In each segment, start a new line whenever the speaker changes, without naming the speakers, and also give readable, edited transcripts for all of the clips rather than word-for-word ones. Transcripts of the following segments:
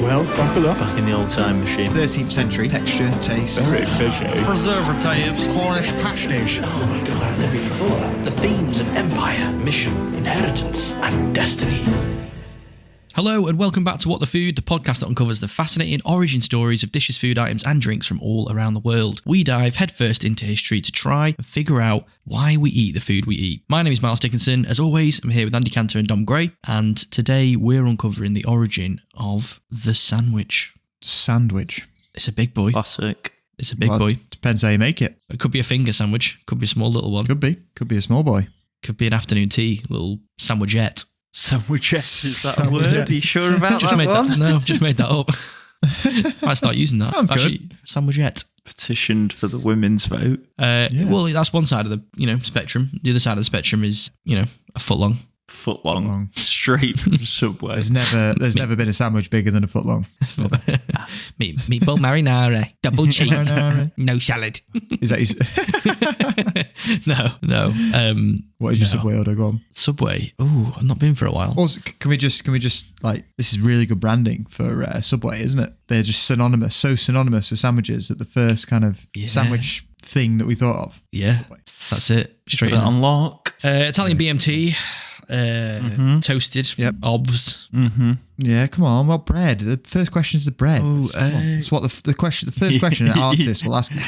Well, buckle up.
Back in the old time machine.
13th century. Texture, taste.
Very fishy.
Preservatives.
Cornish pasties.
Oh my god, I've never even thought of that. The themes of empire, mission, inheritance, and destiny.
Hello and welcome back to What the Food, the podcast that uncovers the fascinating origin stories of dishes, food items and drinks from all around the world. We dive headfirst into history to try and figure out why we eat the food we eat. My name is Miles Dickinson. As always, I'm here with Andy Cantor and Dom Gray, and today we're uncovering the origin of the sandwich.
Sandwich.
It's a big boy.
Classic.
It's a big boy.
Depends how you make it.
It could be a finger sandwich, could be a small little one.
Could be a small boy.
Could be an afternoon tea, little sandwichette.
Sandwichette, is that a word? Are you sure about
Just
that
made
one?
that. No, I've just made that up. Might start using that.
Sounds
Actually, sandwichette.
Petitioned for the women's vote.
Well, that's one side of the spectrum. The other side of the spectrum is a foot long.
Foot long. Straight from Subway.
There's never been a sandwich bigger than a foot long.
Meatball marinara, double cheese, no salad.
Is that his?
No.
What is your Subway order? Go on.
Subway. Oh, I've not been for a while.
Also, can we just like, this is really good branding for Subway, isn't it? They're just synonymous with sandwiches that the first kind of sandwich thing that we thought of.
Yeah, that's it. Straight
Put it
in.
on lock.
Italian BMT. Toasted.
Yep.
Obvs.
Mm-hmm.
Yeah, come on. Well, bread. The first question is the bread. That's what the first question an artist will ask you.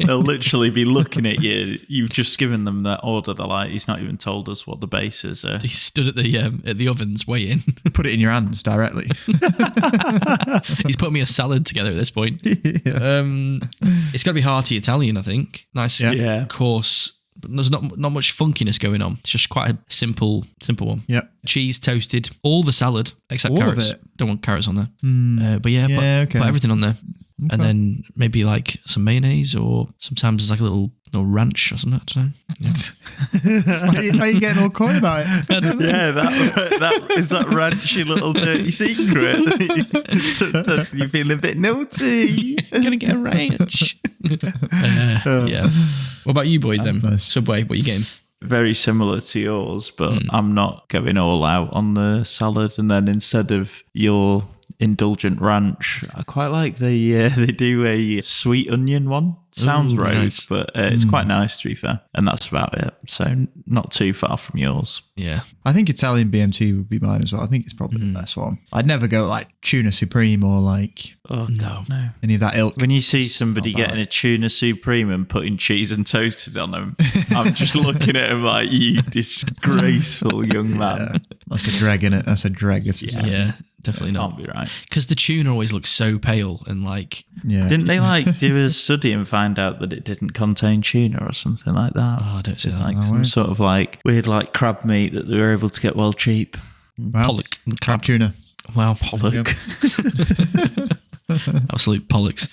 They'll literally be looking at you. You've just given them that order. They're like, he's not even told us what the base is.
He stood at the ovens waiting.
Put it in your hands directly.
He's put me a salad together at this point.
Yeah.
It's got to be hearty Italian, I think. Nice,
Yeah.
coarse. But there's not much funkiness going on. It's just quite a simple one.
Yep.
Cheese toasted, all the salad except
All of
carrots.
it?
Don't want carrots on there. But put everything on there, and then maybe like some mayonnaise, or sometimes there's like a little ranch or something. I don't know. Yeah.
Why are you getting all coy about it?
Yeah, that is that ranchy little dirty secret. Sometimes you feel a bit naughty.
Gonna get a ranch. Yeah. What about you boys then?
Nice.
Subway, what are you getting?
Very similar to yours, but I'm not going all out on the salad. And then instead of your indulgent ranch, I quite like they do a sweet onion one. Sounds rogue,
nice.
but it's quite nice to be fair. And that's about it. So not too far from yours.
Yeah.
I think Italian BMT would be mine as well. I think it's probably the best one. I'd never go like tuna supreme or like
No.
any of that ilk.
When you see somebody
not bad.
getting a tuna supreme and putting cheese and toasted on them, I'm just looking at him like, you disgraceful young man.
Yeah. That's a dreg, innit? That's a dreg of society.
Yeah, definitely not.
Can't be right.
Because the tuna always looks so pale and like...
Yeah.
Didn't they like do a study and find out that it didn't contain tuna or something like that?
Oh, I don't see that.
Like some sort of like weird like crab meat that they were able to get well cheap.
Well,
Pollock.
crab tuna.
Wow.
Pollock.
Absolute pollocks.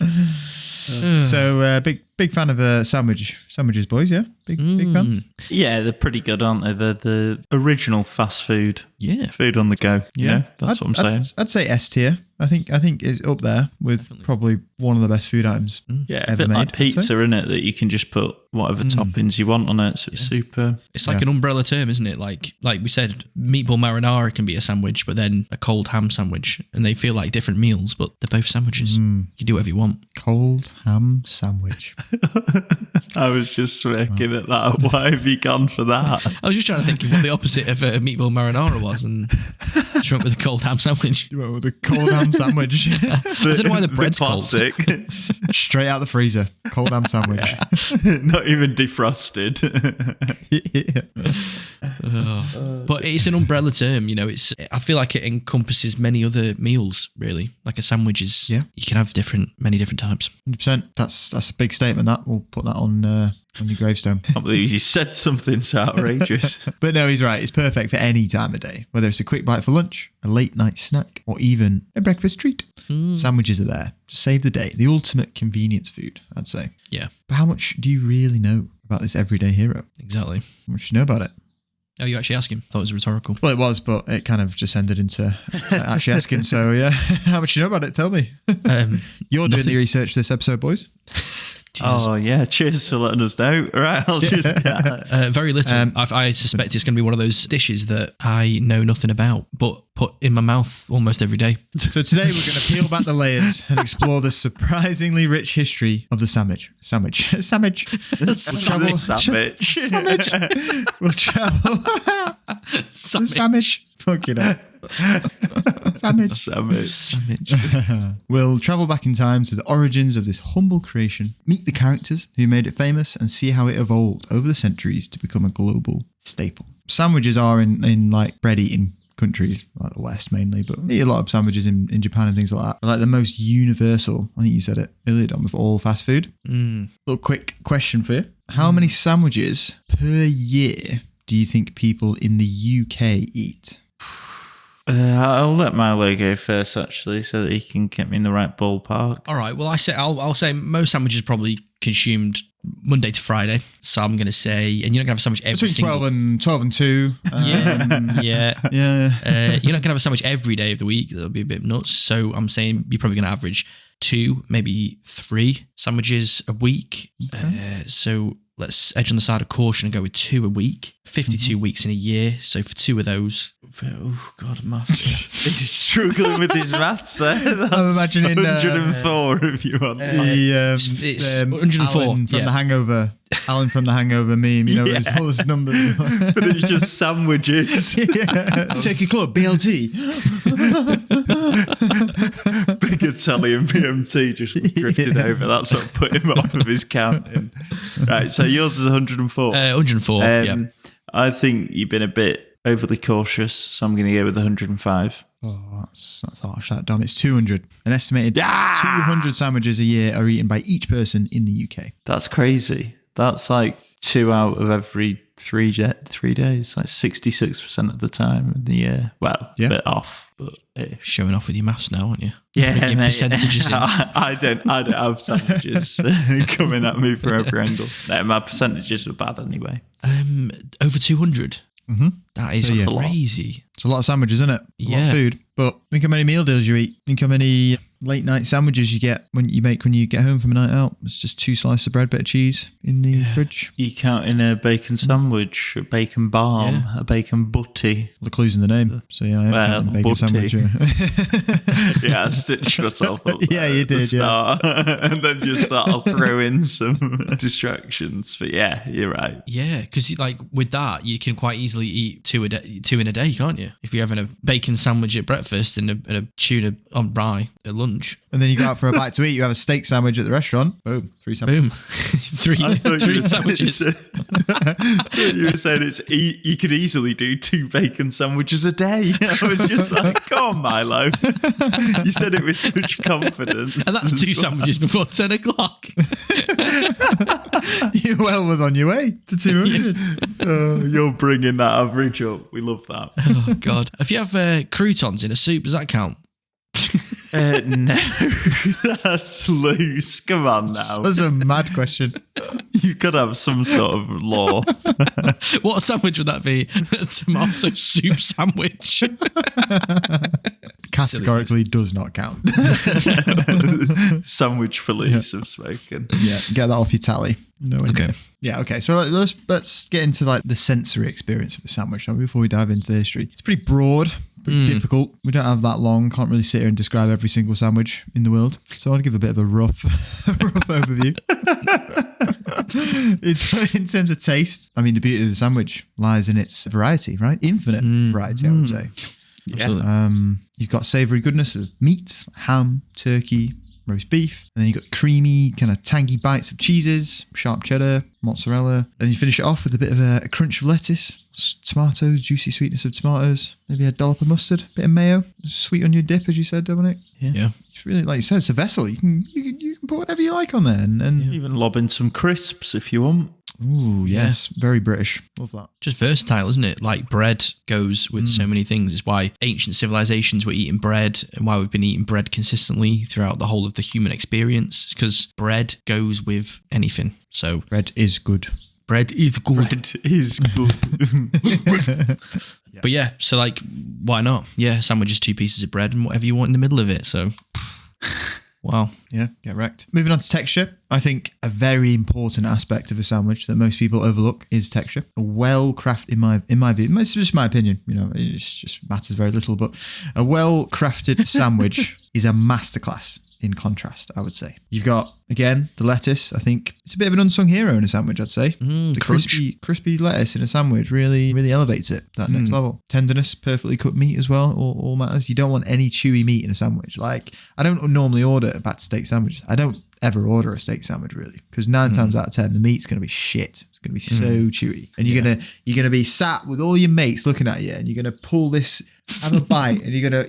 So big fan of sandwiches, boys. Yeah, big fans.
Yeah, they're pretty good, aren't they? They're the original fast food.
Yeah.
Food on the go. Yeah, that's what I'm saying.
I'd say S tier. I think it's up there with probably one of the best food items.
Yeah, a
ever
bit
made,
like
I'd say.
pizza, isn't it? That you can just put whatever toppings you want on it. So it's super.
It's like an umbrella term, isn't it? Like we said, meatball marinara can be a sandwich, but then a cold ham sandwich, and they feel like different meals, but they're both sandwiches. You do whatever you want.
Cold ham sandwich.
I was just making at that. Why have you gone for that?
I was just trying to think of what the opposite of a meatball marinara was, and just went with a cold ham sandwich.
You went with a cold ham sandwich.
I don't know why the bread's cold.
classic.
Straight out the freezer. Cold ham sandwich.
Not even defrosted.
But it's an umbrella term, I feel like it encompasses many other meals, really. Like a sandwich is, you can have many different types.
100%. That's a big statement. That we'll put that on your gravestone.
I can't believe you said something so outrageous.
But no, he's right. It's perfect for any time of day, whether it's a quick bite for lunch, a late night snack, or even a breakfast treat. Sandwiches are there to save the day. The ultimate convenience food, I'd say.
Yeah,
But how much do you really know about this everyday hero?
exactly.
How much do you know about it?
Oh, you actually asked him? Thought it was rhetorical.
Well, it was, but it kind of just ended into actually asking. So, yeah, how much do you know about it? Tell me. You're doing
nothing.
the research this episode, boys.
Jesus.
Oh, yeah. Cheers for letting us know. Right, I'll just
Very little. I suspect it's going to be one of those dishes that I know nothing about, but put in my mouth almost every day.
So today we're going to peel back the layers and explore the surprisingly rich history of the sandwich. Sandwich. We'll travel. Sandwich. Fuck it up. Sandwich. We'll travel back in time to the origins of this humble creation, meet the characters who made it famous, and see how it evolved over the centuries to become a global staple. Sandwiches are in like bread eating countries, like the West mainly, but we eat a lot of sandwiches in Japan and things like that. But like the most universal, I think you said it earlier, Dom, with all fast food. Little quick question for you. How many sandwiches per year do you think people in the UK eat?
I'll let Milo go first, actually, so that he can get me in the right ballpark.
All right. Well, I'll say most sandwiches probably consumed Monday to Friday. So I'm going to say, and you're not going to have a sandwich every
Between 12 and 2.
Yeah. You're not going to have a sandwich every day of the week. That'll be a bit nuts. So I'm saying you're probably going to average 2, maybe 3 sandwiches a week. So let's edge on the side of caution and go with 2 a week. 52 weeks in a year. So for 2 of those.
Oh, God, maths. He's struggling with his maths there.
I'm imagining
104 if you want.
It's 104.
Alan from The Hangover. Alan from The Hangover meme. You know, it's all his numbers.
But it's just sandwiches.
Take your club, BLT.
Big Italian BMT just drifted over. That's what put him off of his counting. Right, so yours is 104.
104, yeah.
I think you've been a bit overly cautious, so I'm going to go with 105.
Oh, that's harsh, that, Dom. It's 200. An estimated 200 sandwiches a year are eaten by each person in the UK.
That's crazy. That's like 2 out of every 3 days, like 66% of the time in the year. Well, a bit off, but
showing off with your maths now, aren't you?
Yeah, mate,
percentages in.
I don't have sandwiches coming at me from every angle. No, my percentages were bad anyway.
Over 200.
Mm-hmm.
That is crazy.
It's a lot of sandwiches, isn't it? A lot of food. But think how many meal deals you eat. Think how many late night sandwiches you get when you get home from a night out. It's just 2 slices of bread, bit of cheese in the fridge.
You count in a bacon sandwich, a bacon balm, a bacon butty.
The clue's in the name. So yeah, I am bacon sandwich.
Yeah, I stitched myself up.
Yeah, you did.
Start. And then just I'll throw in some distractions. But yeah, you're right.
Yeah, because like with that, you can quite easily eat 2 in a day, can't you? If you're having a bacon sandwich at breakfast and a tuna on rye at lunch.
And then you go out for a bite to eat. You have a steak sandwich at the restaurant. Boom, 3 sandwiches.
Boom, 3 sandwiches.
You were saying you could easily do 2 bacon sandwiches a day. I was just like, come on, Milo. You said it with such confidence.
And that's 2 sandwiches before 10 o'clock.
You're well on your way to 200.
You're bringing that average up. We love that.
Oh, God. If you have croutons in a soup, does that count?
No, that's loose. Come on now.
That's a mad question.
You've got to have some sort of law.
What sandwich would that be? A tomato soup sandwich.
Categorically does not count.
Sandwich police have spoken.
Yeah, get that off your tally. No way.
Okay.
Yeah, okay. So let's get into like the sensory experience of a sandwich before we dive into the history. It's pretty broad. Pretty difficult. We don't have that long. Can't really sit here and describe every single sandwich in the world. So I'll give a bit of a rough overview. It's in terms of taste. I mean, the beauty of the sandwich lies in its variety, right? Infinite variety, I would say.
Yeah.
You've got savoury goodness of meat, ham, turkey, roast beef, and then you've got creamy, kind of tangy bites of cheeses, sharp cheddar, mozzarella. Then you finish it off with a bit of a crunch of lettuce, tomatoes, juicy sweetness of tomatoes, maybe a dollop of mustard, bit of mayo, sweet onion dip, as you said, Dominic.
Yeah.
It's really, like you said, it's a vessel. You can put whatever you like on there, and
even lob in some crisps if you want.
Ooh, yes. Very British. Love that.
Just versatile, isn't it? Like bread goes with so many things. It's why ancient civilizations were eating bread and why we've been eating bread consistently throughout the whole of the human experience. Because bread goes with anything. So
bread is good.
Bread is good.
Bread is good.
But yeah, so like, why not? Yeah, sandwich is 2 pieces of bread and whatever you want in the middle of it. So... Wow.
Yeah, get wrecked. Moving on to texture. I think a very important aspect of a sandwich that most people overlook is texture. A well-crafted, in my view, it's just my opinion, it just matters very little, but a well-crafted sandwich is a masterclass in contrast, I would say. You've got, again, the lettuce. I think it's a bit of an unsung hero in a sandwich, I'd say. The crispy lettuce in a sandwich really, really elevates it that next level. Tenderness, perfectly cooked meat as well, all matters. You don't want any chewy meat in a sandwich. Like, I don't normally order a batter steak sandwich. I don't ever order a steak sandwich really, because 9 times out of 10 the meat's going to be shit. It's going to be so chewy, and you're gonna be sat with all your mates looking at you, and you're gonna pull this, have a bite, and you're gonna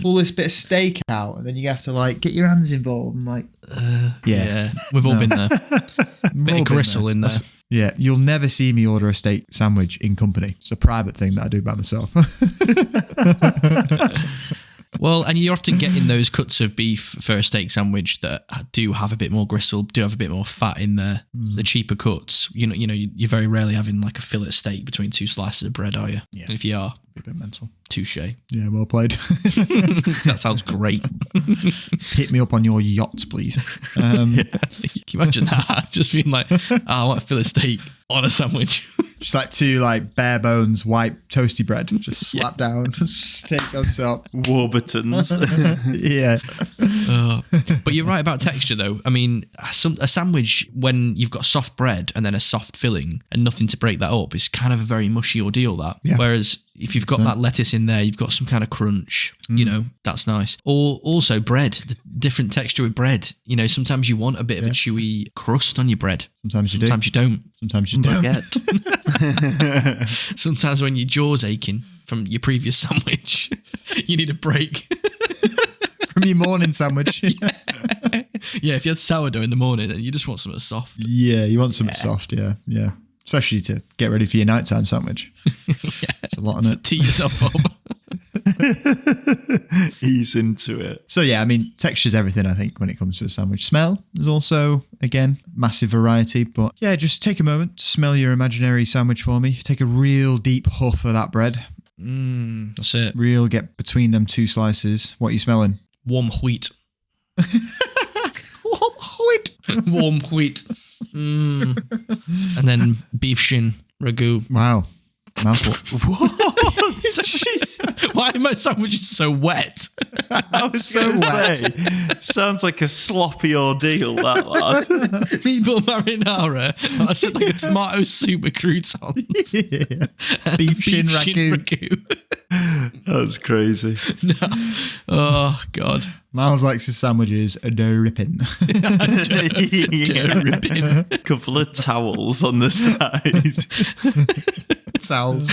pull this bit of steak out, and then you have to like get your hands involved and like
we've all been there. Bit of gristle in there.
Yeah, you'll never see me order a steak sandwich in company. It's a private thing that I do by myself.
Well, and you're often getting those cuts of beef for a steak sandwich that do have a bit more gristle, do have a bit more fat in there. The cheaper cuts, you're very rarely having like a fillet steak between 2 slices of bread, are you? Yeah. And if you are,
a bit mental.
Touche.
Yeah, well played.
That sounds great.
Hit me up on your yacht, please.
Can you imagine that? Just being like, I want a fillet steak on a sandwich.
Just like 2 like bare bones white toasty bread, just slap down, steak on top.
Warburtons.
Yeah.
But you're right about texture though. I mean, a sandwich, when you've got soft bread and then a soft filling and nothing to break that up, is kind of a very mushy ordeal, that. Yeah. Whereas if you've got that lettuce in there, you've got some kind of crunch, that's nice. Or also bread, the different texture with bread. Sometimes you want a bit of a chewy crust on your bread.
Sometimes you do.
Sometimes you don't.
Sometimes you don't.
Sometimes when your jaw's aching from your previous sandwich, you need a break.
From your morning sandwich.
Yeah, if you had sourdough in the morning, then you just want something soft.
Yeah, you want something soft, yeah. Especially to get ready for your nighttime sandwich. It's a lot on it.
Tee yourself up.
Ease into it.
So yeah, I mean, texture's everything, I think, when it comes to a sandwich. Smell is also, again, massive variety. But yeah, just take a moment to smell your imaginary sandwich for me. Take a real deep huff of that bread.
That's it.
Real get between them 2 slices. What are you smelling?
Warm wheat.
Warm wheat.
Warm wheat. And then beef shin ragu.
Wow. Mouthful.
Why are my sandwiches so wet?
I was so wet. Sounds like a sloppy ordeal, that lad.
Meatball marinara. I said like a tomato soup with croutons.
Yeah. Beef shin ragu.
That's crazy.
No. Oh, God.
Miles likes his sandwiches dripping.
Dripping. Couple of towels on the side.
Towels.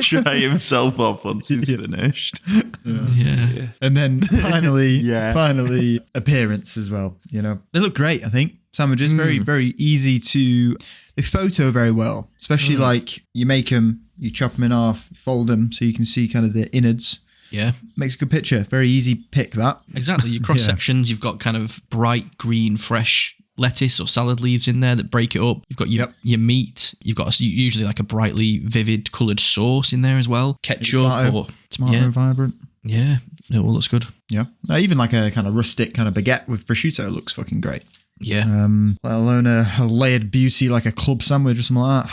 Dry himself off once he's finished.
Yeah.
And then finally, appearance as well. They look great, I think. Sandwiches, very, very easy to... They photo very well, especially like you make them, you chop them in half, fold them so you can see kind of the innards.
Yeah.
Makes a good picture. Very easy pick, that.
Exactly. Your cross sections, you've got kind of bright green, fresh lettuce or salad leaves in there that break it up. You've got your meat. You've got usually like a brightly vivid coloured sauce in there as well. Ketchup
tomato vibrant.
Yeah. It all looks good.
Yeah. Even like a kind of rustic kind of baguette with prosciutto looks fucking great.
Yeah.
Let alone a layered beauty like a club sandwich or something like that.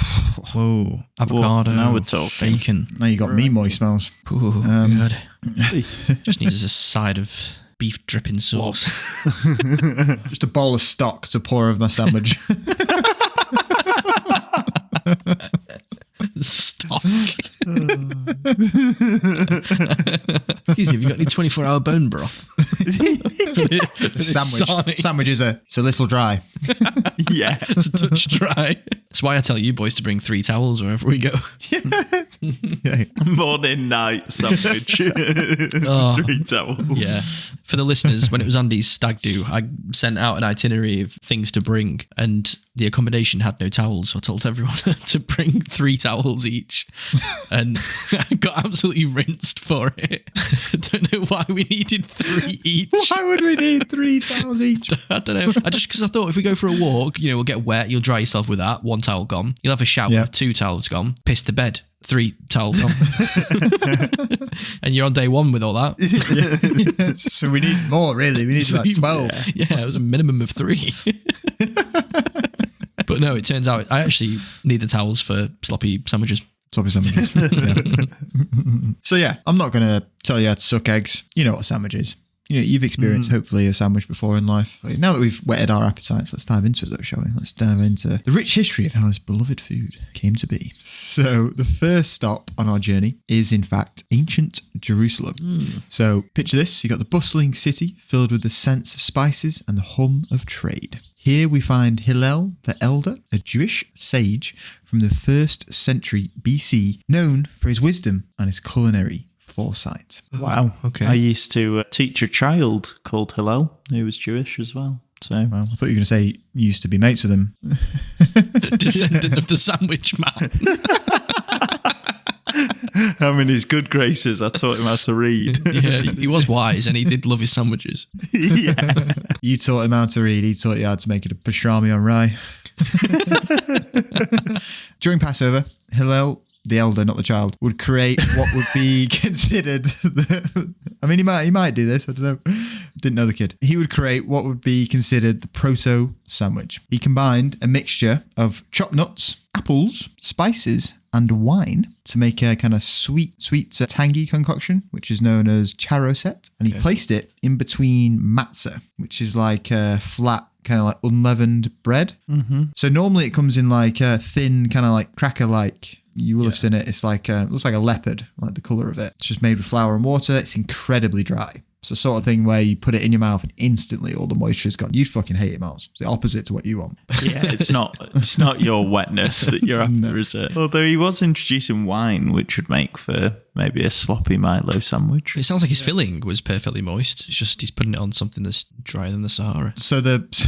Whoa. Avocado.
Now we're talking.
Bacon.
Now you got me moist smells.
Ooh, good. Just needs a side of beef dripping sauce.
Just a bowl of stock to pour over my sandwich.
Stock. Excuse me, have you got any 24-hour bone broth?
Sandwiches are a little dry.
Yeah.
It's a touch dry. That's why I tell you boys to bring 3 towels wherever we go.
Morning, night sandwich. 3 towels.
Yeah. For the listeners, when it was Andy's stag do, I sent out an itinerary of things to bring, and the accommodation had no towels, so I told everyone to bring 3 towels each, and I got absolutely rinsed for it. I don't know why we needed 3 each.
Why would we need 3 towels each?
I don't know. Because I thought if we go for a walk, we'll get wet, you'll dry yourself with that, 1 towel gone. You'll have a shower, 2 towels gone. Piss the bed, 3 towels on. And you're on day 1 with all that.
So we need more, really. We need like 12.
Yeah, it was a minimum of 3. But no, it turns out I actually need the towels for sloppy sandwiches.
Sloppy sandwiches. Yeah. So yeah, I'm not going to tell you how to suck eggs. You know what a sandwich is. You know, you've experienced hopefully a sandwich before in life. Now that we've whetted our appetites, let's dive into it though, shall we? Let's dive into the rich history of how this beloved food came to be. So the first stop on our journey is in fact ancient Jerusalem. So picture this, you got the bustling city filled with the scents of spices and the hum of trade. Here we find Hillel the Elder, a Jewish sage from the 1st century BC, known for his wisdom and his culinary foresight.
Wow.
Okay.
I used to teach a child called Hillel who was Jewish as well. So
Well, I thought you were going to say you used to be mates with him.
Descendant of the sandwich man.
I'm in his good graces. I taught him how to read.
Yeah, he was wise and he did love his sandwiches.
Yeah.
You taught him how to read. He taught you how to make it a pastrami on rye. During Passover, Hillel, the elder, not the child, would create what would be considered he might do this, I don't know. Didn't know the kid. He would create what would be considered the proto sandwich. He combined a mixture of chopped nuts, apples, spices, and wine to make a kind of sweet, tangy concoction, which is known as charoset. And he placed it in between matzah, which is like a flat, kind of like unleavened bread. Mm-hmm. So normally it comes in like a thin, kind of like cracker-like. You will have seen it. It's like looks like a leopard, like the colour of it. It's just made with flour and water. It's incredibly dry. It's the sort of thing where you put it in your mouth and instantly all the moisture's gone. You'd fucking hate it, Miles. It's the opposite to what you want.
Yeah, it's not your wetness that you're after, is it? Although he was introducing wine, which would make for maybe a sloppy Milo sandwich.
It sounds like his filling was perfectly moist. It's just he's putting it on something that's drier than the Sahara.
So that's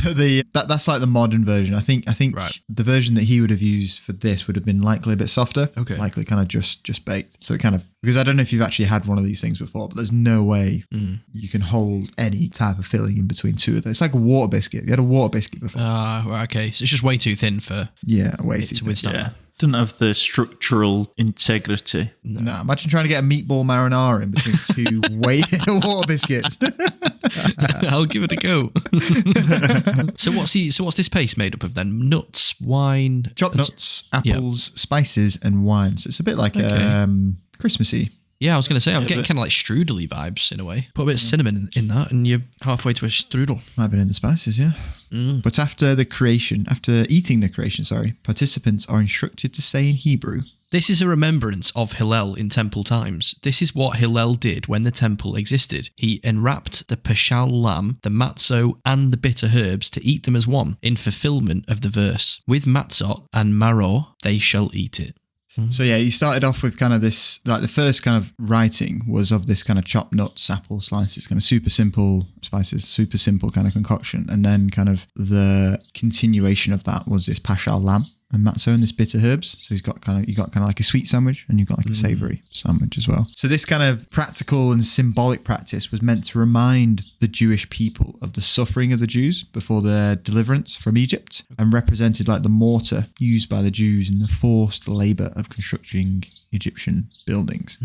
like the modern version. I think
Right.
the version that he would have used for this would have been likely a bit softer.
Okay.
Likely kind of just baked. So it kind of, because I don't know if you've actually had one of these things before, but there's no way you can hold any type of filling in between two of those. It's like a water biscuit. You had a water biscuit before?
Right, okay. So it's just way too thin for
Yeah, way
it
too
to
thin.
withstand
Yeah.
that.
Doesn't have the structural integrity.
No, imagine trying to get a meatball marinara in between two water biscuits.
I'll give it a go. So what's this paste made up of then? Nuts, wine,
Chopped nuts, apples, spices, and wine. So it's a bit like Christmassy.
Yeah, I was going to say, I'm getting
but-
kind of like strudely vibes in a way. Put a bit of cinnamon in that and you're halfway to a strudel.
Might have been in the spices, yeah. But after eating the creation, participants are instructed to say in Hebrew,
This is a remembrance of Hillel in temple times. This is what Hillel did when the temple existed. He enwrapped the pashal lamb, the matzo, and the bitter herbs to eat them as one, in fulfillment of the verse. With matzot and maror, they shall eat it.
So yeah, he started off with kind of this, like the first kind of writing was of this kind of chopped nuts, apple slices, kind of super simple spices, super simple kind of concoction. And then kind of the continuation of that was this pashal lamb and matzo and this bitter herbs. So you got kind of like a sweet sandwich and you've got like a savoury sandwich as well. So this kind of practical and symbolic practice was meant to remind the Jewish people of the suffering of the Jews before their deliverance from Egypt, and represented like the mortar used by the Jews in the forced labour of constructing Egyptian buildings.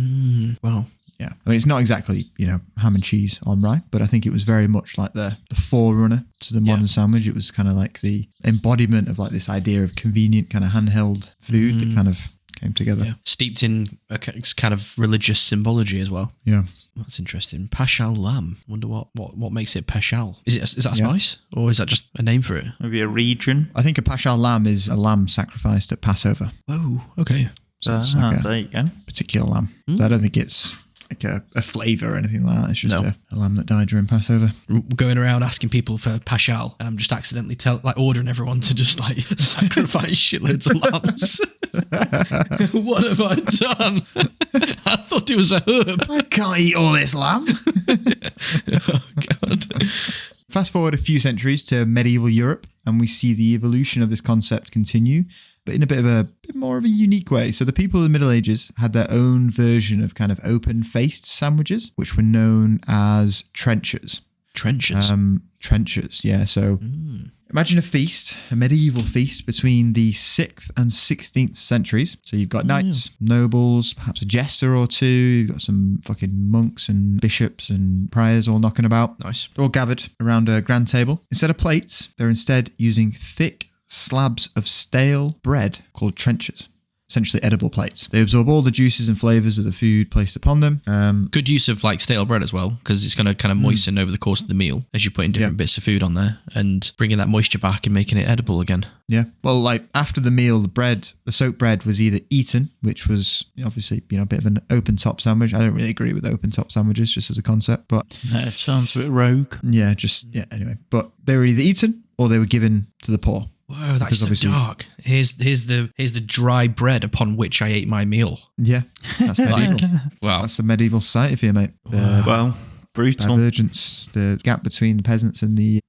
Wow.
Yeah. I mean, it's not exactly, ham and cheese on rye, but I think it was very much like the forerunner to the modern sandwich. It was kind of like the embodiment of like this idea of convenient kind of handheld food that kind of came together.
Yeah. Steeped in a kind of religious symbology as well.
Yeah.
That's interesting. Pashal lamb. Wonder what makes it pashal. Is that a spice? Or is that just a name for it?
Maybe a region.
I think a pashal lamb is a lamb sacrificed at Passover.
Oh, okay.
So it's like
There you go.
particular lamb. So I don't think it's like a flavour or anything like that. It's just a lamb that died during Passover.
Going around asking people for pashal, and I'm just accidentally ordering everyone to just like sacrifice shitloads of lambs. What have I done? I thought it was a herb.
I can't eat all this lamb.
Oh God.
Fast forward a few centuries to medieval Europe, and we see the evolution of this concept continue, but in a bit more of a unique way. So the people of the Middle Ages had their own version of kind of open-faced sandwiches, which were known as trenchers.
Trenchers.
trenchers. Yeah, so imagine a medieval feast between the 6th and 16th centuries. So you've got knights, nobles, perhaps a jester or two. You've got some fucking monks and bishops and priors all knocking about.
Nice.
They're all gathered around a grand table. Instead of plates, they're instead using thick slabs of stale bread called trenchers. Essentially edible plates. They absorb all the juices and flavors of the food placed upon them.
Good use of like stale bread as well, because it's going to kind of moisten over the course of the meal as you're putting different bits of food on there and bringing that moisture back and making it edible again.
Yeah. Well, like after the meal, the soaked bread was either eaten, which was obviously, a bit of an open top sandwich. I don't really agree with open top sandwiches just as a concept, but
It sounds a bit rogue.
yeah, anyway. But they were either eaten or they were given to the poor.
Whoa, that's so dark. Here's the dry bread upon which I ate my meal.
Yeah, that's medieval.
Wow.
That's the medieval society for you, mate.
Well, brutal.
Divergence, the gap between the peasants and the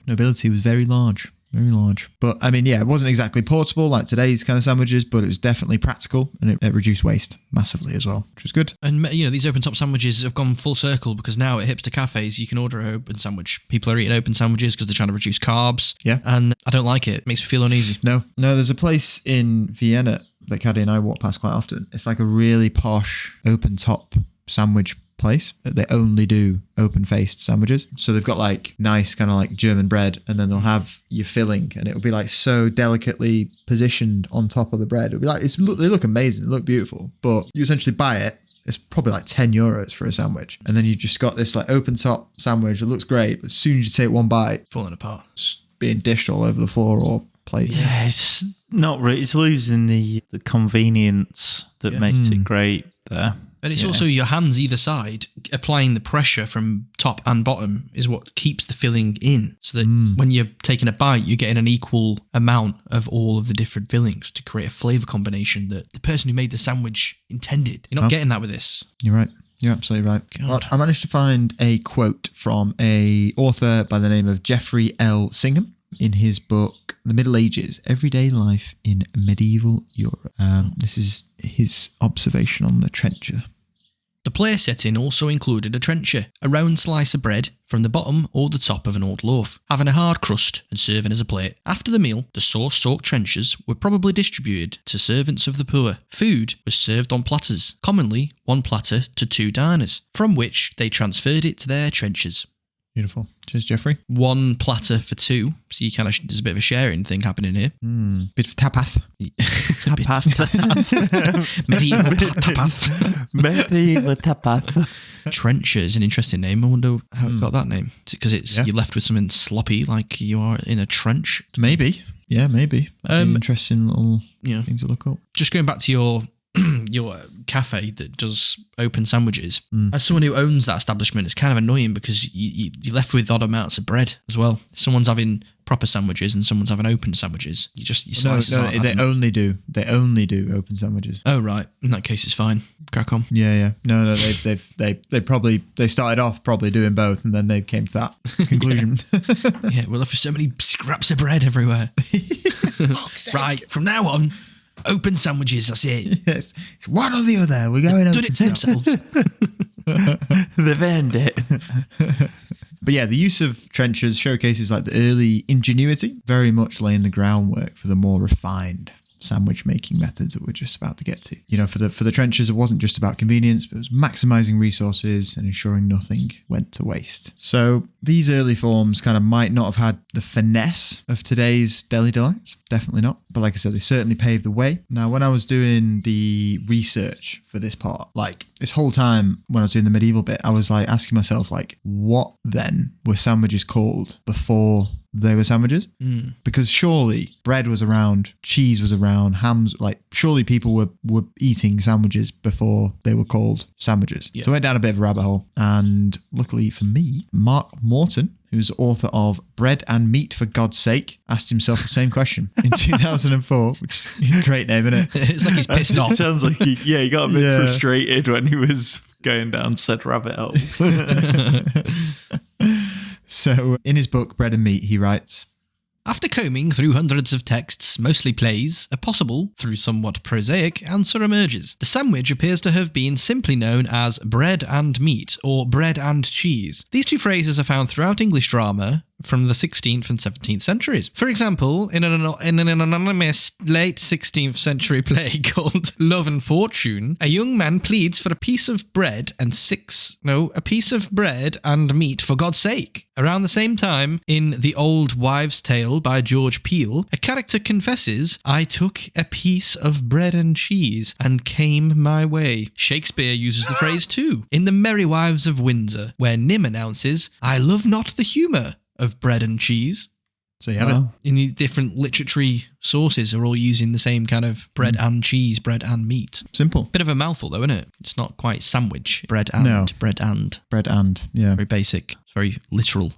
nobility was very large. Very large. But I mean, it wasn't exactly portable like today's kind of sandwiches, but it was definitely practical and it reduced waste massively as well, which was good.
And these open top sandwiches have gone full circle because now at hipster cafes, you can order an open sandwich. People are eating open sandwiches because they're trying to reduce carbs.
Yeah.
And I don't like it. It makes me feel uneasy.
No, there's a place in Vienna that Caddy and I walk past quite often. It's like a really posh open top sandwich place. They only do open-faced sandwiches. So they've got like nice kind of like German bread, and then they'll have your filling, and it'll be like so delicately positioned on top of the bread. It'll be like they look amazing, they look beautiful, but you essentially buy it. It's probably like €10 for a sandwich, and then you just got this like open top sandwich. It looks great, but as soon as you take one bite,
Falling apart.
it's being dished all over the floor or plate.
Yeah, it's not really. It's losing the convenience that makes it great there.
But it's also your hands either side applying the pressure from top and bottom is what keeps the filling in. So that when you're taking a bite, you're getting an equal amount of all of the different fillings to create a flavour combination that the person who made the sandwich intended. You're not getting that with this.
You're right. You're absolutely right. Well, I managed to find a quote from a author by the name of Geoffrey L. Singham in his book, The Middle Ages, Everyday Life in Medieval Europe. This is his observation on the trencher.
The play setting also included a trencher, a round slice of bread from the bottom or the top of an old loaf, having a hard crust and serving as a plate. After the meal, the sauce-soaked trenchers were probably distributed to servants of the poor. Food was served on platters, commonly one platter to 2 diners, from which they transferred it to their trenchers.
Beautiful. Cheers, Geoffrey.
One platter for 2, so you kind of there's a bit of a sharing thing happening here.
Bit of tapath.
Medieval tapath.
Medieval tapath.
Trencher is an interesting name. I wonder how it got that name. Because you're left with something sloppy, like you are in a trench.
Maybe. Yeah, maybe. That'd be an interesting little thing to look up.
Just going back to your cafe that does open sandwiches. As someone who owns that establishment, it's kind of annoying because you're left with odd amounts of bread as well. Someone's having proper sandwiches and someone's having open sandwiches. You slice.
No, they only do open sandwiches.
Oh right, in that case it's fine. Crack on.
Yeah. No, they started off probably doing both, and then they came to that conclusion.
Yeah, we're left with so many scraps of bread everywhere. Right, from now on, open sandwiches, that's it.
Yes, it's one or the other. We're going
Done it to themselves.
They've earned it.
But yeah, the use of trenchers showcases like the early ingenuity, very much laying the groundwork for the more refined sandwich making methods that we're just about to get to. For the trenchers, it wasn't just about convenience, but it was maximizing resources and ensuring nothing went to waste. So these early forms kind of might not have had the finesse of today's deli delights. Definitely not. But like I said, they certainly paved the way. Now, when I was doing the research for this part, like this whole time when I was doing the medieval bit, I was like asking myself, like, what then were sandwiches called before they were sandwiches? Because surely bread was around, cheese was around, hams, like surely people were eating sandwiches before they were called sandwiches. So I went down a bit of a rabbit hole, and luckily for me, Mark Morton, who's author of Bread and Meat for God's Sake, asked himself the same question in 2004, which is a great name, isn't it?
It's like he's pissed off.
It sounds like he got a bit frustrated when he was going down said rabbit hole.
So in his book, Bread and Meat, he writes,
After combing through hundreds of texts, mostly plays, a possible, through somewhat prosaic, answer emerges. The sandwich appears to have been simply known as bread and meat, or bread and cheese. These two phrases are found throughout English drama, from the 16th and 17th centuries. For example, in an anonymous late 16th century play called Love and Fortune, a young man pleads for a piece of bread and meat for God's sake. Around the same time, in The Old Wives' Tale by George Peele, a character confesses, "I took a piece of bread and cheese and came my way." Shakespeare uses the phrase too in The Merry Wives of Windsor, where Nym announces, "I love not the humour of bread and cheese."
So you have it.
In the different literary sources are all using the same kind of bread and cheese, bread and meat.
Simple.
Bit of a mouthful though, isn't it? It's not quite sandwich. Bread and.
No.
Bread and.
Bread and, yeah.
Very basic. It's very literal.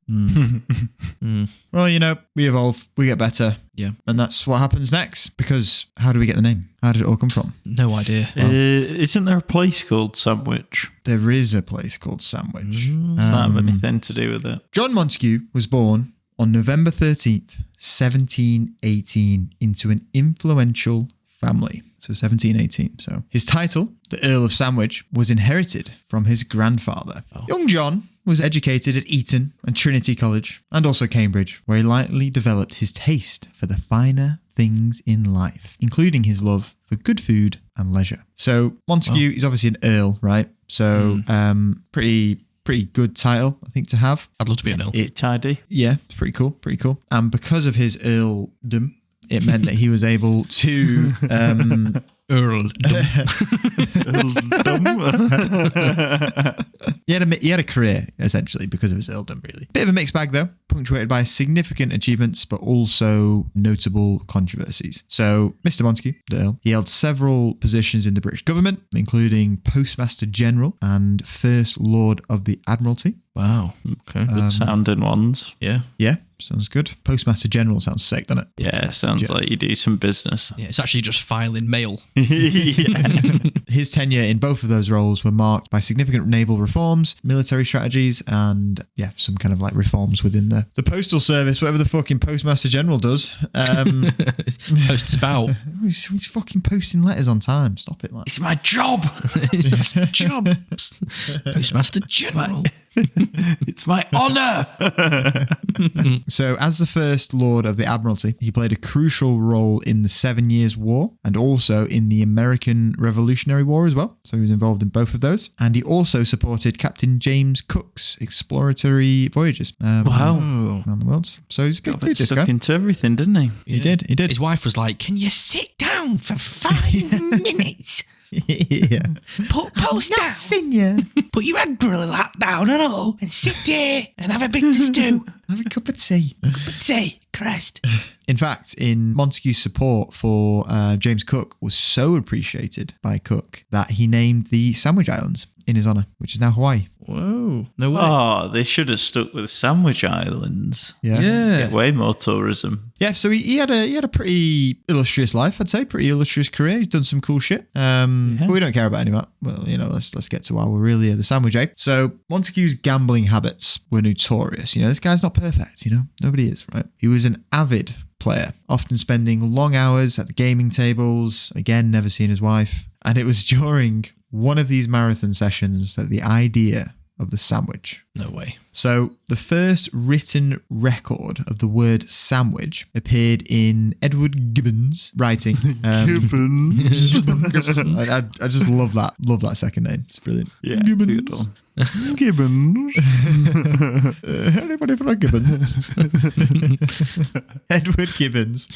Well, we evolve, we get better.
Yeah.
And that's what happens next. Because how do we get the name? How did it all come from?
No idea.
Isn't there a place called Sandwich?
There is a place called Sandwich.
Does that have anything to do with it?
John Montague was born on November 13th, 1718, into an influential family. So 1718. So his title, the Earl of Sandwich, was inherited from his grandfather. Young John was educated at Eton and Trinity College, and also Cambridge, where he lightly developed his taste for the finer things in life, including his love for good food and leisure. So Montague is obviously an earl, right? So pretty good title, I think, to have.
I'd love to be an earl.
Tidy.
Yeah, it's pretty cool. And because of his earldom, it meant that he was able to...
Earl.
He had a career, essentially, because of his earldom, really. Bit of a mixed bag, though, punctuated by significant achievements, but also notable controversies. So, Mr. Montague, the Earl, he held several positions in the British government, including Postmaster General and First Lord of the Admiralty.
Wow. Okay.
Good sounding ones.
Yeah.
Yeah, sounds good. Postmaster General sounds sick, doesn't it?
Yeah, sounds like you do some business.
Yeah, it's actually just filing mail.
His tenure in both of those roles were marked by significant naval reforms, military strategies, and some kind of like reforms within the postal service, whatever the fucking Postmaster General does.
Posts about.
He's fucking posting letters on time. Stop it.
It's my job.
It's my job. Postmaster General.
It's my honour.
So, as the First Lord of the Admiralty, he played a crucial role in the 7 Years' War and also in the American Revolutionary War as well. So, he was involved in both of those. And he also supported Captain James Cook's exploratory voyages around the world. So, he's a big dude, this guy.
Stuck into everything, didn't he?
He did.
His wife was like, "Can you sit down for 5 minutes?
Yeah.
Post down.
Senior.
Put your admiral hat down and all, and sit there and have a bit to stew.
Have a cup of tea.
Say, Christ."
In fact, in Montague's support for James Cook was so appreciated by Cook that he named the Sandwich Islands in his honour, which is now Hawaii.
Whoa. No way.
Oh, they should have stuck with Sandwich Islands.
Yeah.
Get way more tourism.
Yeah, so he had a pretty illustrious life, I'd say, pretty illustrious career. He's done some cool shit. But we don't care about any of that. Well, let's get to why we're really at the sandwich, eh? So Montague's gambling habits were notorious. This guy's not perfect, Nobody is, right? He was an avid player, often spending long hours at the gaming tables, again, never seeing his wife. And it was during one of these marathon sessions that the idea of the sandwich.
No way.
So the first written record of the word sandwich appeared in Edward Gibbon's writing.
Gibbons.
I just love that second name. It's brilliant.
Yeah,
Gibbons.
good one. Gibbons.
Anybody from Gibbons? Edward Gibbons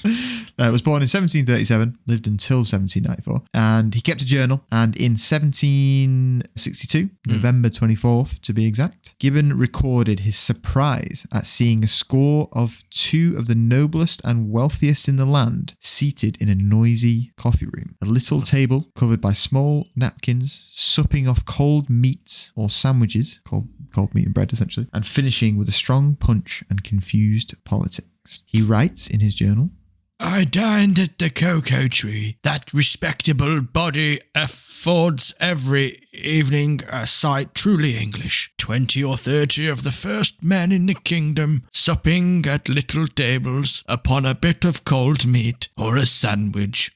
was born in 1737, lived until 1794, and he kept a journal. And in 1762, November 24th to be exact, Gibbon recorded his surprise at seeing a score of two of the noblest and wealthiest in the land seated in a noisy coffee room. A little table covered by small napkins, supping off cold meat or sandwiches, cold meat and bread essentially, and finishing with a strong punch and confused politics. He writes in his journal,
"I dined at the cocoa tree. That respectable body affords every evening a sight truly English. 20 or 30 of the first men in the kingdom supping at little tables upon a bit of cold meat or a sandwich.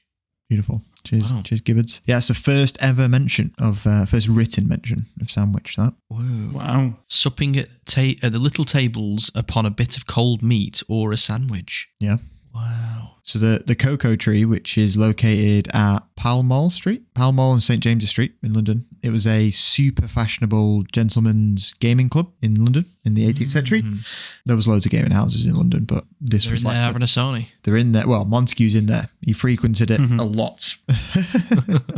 Beautiful. Cheers,
Wow.
cheers, Gibbards. Yeah, it's the first ever mention of, first written mention of sandwich, that.
Whoa.
Wow.
Supping at the little tables upon a bit of cold meat or a sandwich.
Yeah.
Wow.
So the Cocoa Tree, which is located at Pall Mall and St. James's Street in London. It was a super fashionable gentleman's gaming club in London in the 18th century. There was loads of gaming houses in London, but this
They're
was
in
like...
there having a sawney.
They're in there. Well, Montague's in there. He frequented it a lot.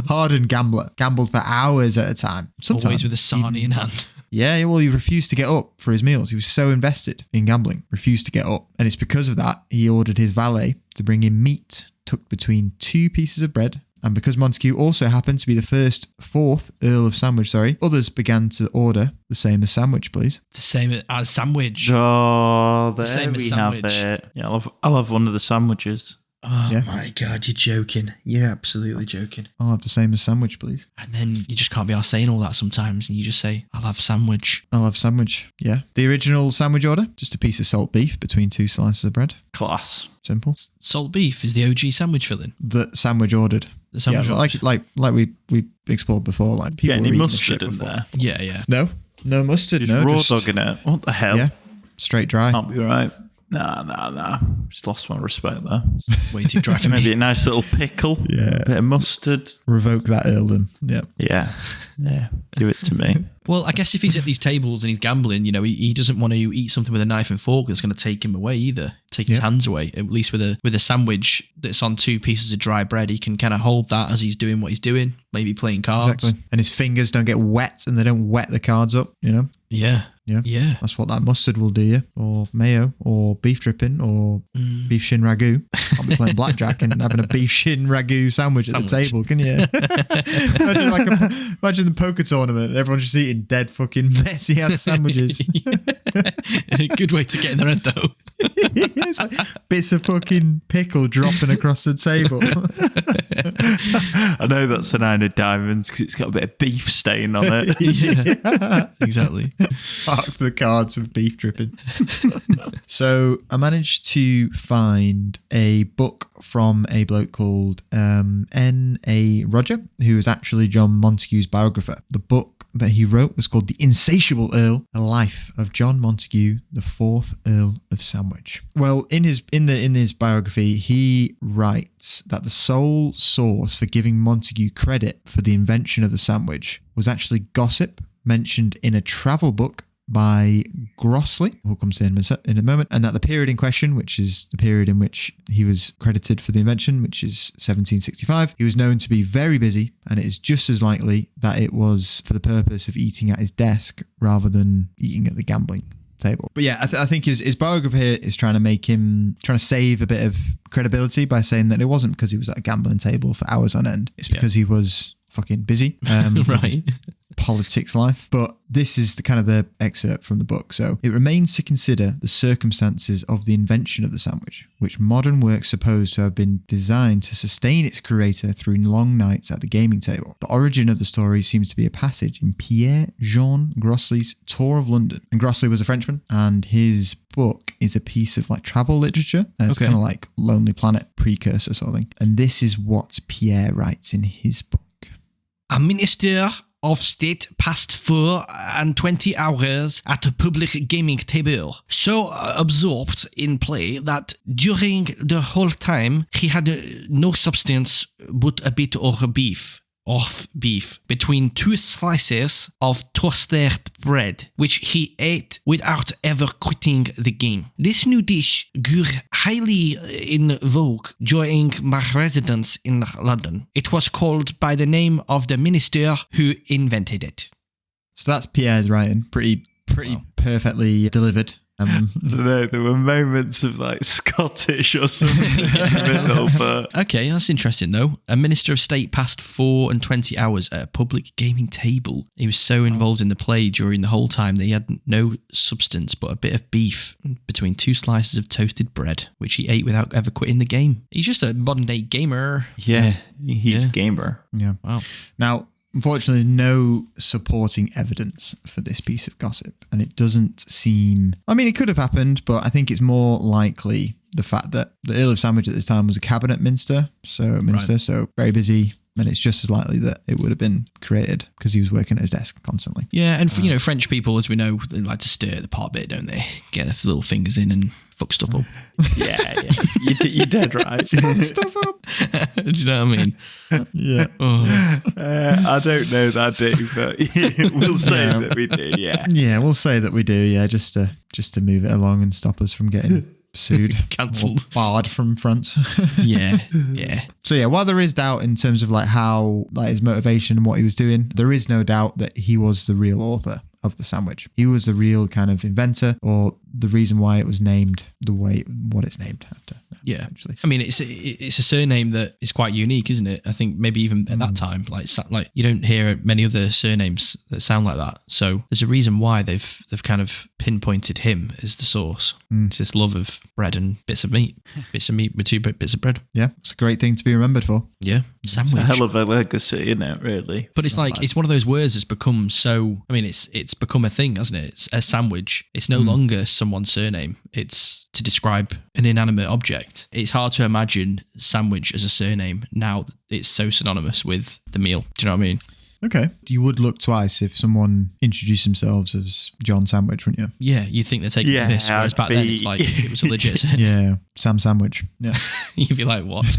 Hardened gambler. Gambled for hours at a time. Sometimes
Always with a sarnie in hand.
Yeah, well, he refused to get up for his meals. He was so invested in gambling, refused to get up. And it's because of that, he ordered his valet to bring him meat tucked between 2 pieces of bread. And because Montague also happened to be the fourth Earl of Sandwich, others began to order the same as sandwich, please.
The same as sandwich.
Oh, there
Same as
we
sandwich.
have it. Yeah, I'll have one of the sandwiches.
Oh
Yeah.
my God, you're joking. You're absolutely joking.
I'll have the same as sandwich, please.
And then you just can't be arsed saying all that sometimes, and you just say, I'll have sandwich.
I'll have sandwich. Yeah. The original sandwich order, just a piece of salt beef between 2 slices of bread.
Class.
Simple.
Salt beef is the OG sandwich filling.
The sandwich ordered.
The sandwich
yeah,
ordered.
like we explored before. Like people
Yeah,
were
any
eating this
mustard
shit
in
before.
there.
Yeah.
No mustard.
Just
No,
raw
just
dogging it. What the hell?
yeah, straight dry.
Can't be right. Nah. Just lost my respect there.
Way too dry for
Maybe
me.
a nice little pickle.
Yeah.
A bit of mustard.
Revoke that earldom. Yeah.
Yeah. Give it to me.
Well, I guess if he's at these tables and he's gambling, he doesn't want to eat something with a knife and fork that's going to take him away either. Take his hands away. At least with a sandwich that's on 2 pieces of dry bread, he can kind of hold that as he's doing what he's doing, maybe playing cards.
Exactly. And his fingers don't get wet and they don't wet the cards up,
Yeah.
Yeah. That's what that mustard will do you. Or mayo, or beef dripping, or beef shin ragu. Can't be playing blackjack and having a beef shin ragu sandwich at the table, can you? imagine the poker tournament and everyone's just eating dead fucking messy ass sandwiches.
Good way to get in the head, though.
It's like bits of fucking pickle dropping across the table.
I know that's a 9 of diamonds because it's got a bit of beef stain on it.
Yeah, exactly.
Parked the cards of beef dripping. So I managed to find a book from a bloke called N.A. Roger, who is actually John Montague's biographer. The book that he wrote was called The Insatiable Earl, A Life of John Montague, the 4th Earl of Sandwich. Well, in his biography, he writes that the sole source for giving Montague credit for the invention of the sandwich was actually gossip mentioned in a travel book by Grossley, who comes in a moment, and that the period in question, which is the period in which he was credited for the invention, which is 1765, he was known to be very busy, and it is just as likely that it was for the purpose of eating at his desk rather than eating at the gambling table. But yeah, I think his biographer here is trying to save a bit of credibility by saying that it wasn't because he was at a gambling table for hours on end. It's because he was fucking busy.
Right.
Politics life. But this is the excerpt from the book. So it remains to consider the circumstances of the invention of the sandwich, which modern works suppose to have been designed to sustain its creator through long nights at the gaming table. The origin of the story seems to be a passage in Pierre-Jean Grossley's Tour of London. And Grossley was a Frenchman, and his book is a piece of travel literature. It's kind of like Lonely Planet precursor sort of thing. And this is what Pierre writes in his book.
A minister of state passed 24 hours at a public gaming table, so absorbed in play that during the whole time he had no substance but a bit of beef between 2 slices of toasted bread, which he ate without ever quitting the game. This new dish grew highly in vogue during my residence in London. It was called by the name of the minister who invented it.
So that's Pierre's writing. Pretty perfectly delivered.
I don't know, there were moments of Scottish or something in the middle, but...
Okay, that's interesting though. A minister of state passed 24 hours at a public gaming table. He was so involved in the play during the whole time that he had no substance but a bit of beef between 2 slices of toasted bread, which he ate without ever quitting the game. He's just a modern day gamer.
Yeah, he's a gamer.
Yeah.
Wow.
Now, unfortunately, there's no supporting evidence for this piece of gossip, and it doesn't seem... I mean, it could have happened, but I think it's more likely the fact that the Earl of Sandwich at this time was a cabinet minister, so very busy. And it's just as likely that it would have been created because he was working at his desk constantly.
Yeah, and French people, as we know, they like to stir the pot a bit, don't they? Get their little fingers in and fuck stuff up.
Yeah. You're dead right.
Fuck stuff up.
Do you know what I mean?
Yeah.
I don't know that, Dave, but we'll say that we do, yeah.
Yeah, we'll say that we do, yeah, just to move it along and stop us from getting sued.
Cancelled.
Barred from France.
Yeah.
So yeah, while there is doubt in terms of like how like his motivation and what he was doing, there is no doubt that he was the real author of the sandwich. He was the real kind of inventor, or the reason why it was named what it's named after.
Yeah,
actually.
I mean, it's a surname that is quite unique, isn't it? I think maybe even at that time, like you don't hear many other surnames that sound like that. So there's a reason why they've kind of pinpointed him as the source. It's this love of bread and bits of meat with 2 bits of bread.
Yeah, it's a great thing to be remembered for.
Yeah, sandwich.
A hell of a legacy, isn't it? Really.
But it's like it's one of those words that's become so. I mean, it's become a thing, hasn't it? It's a sandwich. It's no longer someone's surname. It's to describe an inanimate object. It's hard to imagine sandwich as a surname now that it's so synonymous with the meal. Do you know what I mean?
Okay. You would look twice if someone introduced themselves as John Sandwich, wouldn't you?
Yeah, you'd think they're taking a piss, whereas back then it's like it was a legit surname.
Yeah, Sam Sandwich. Yeah.
You'd be like, what?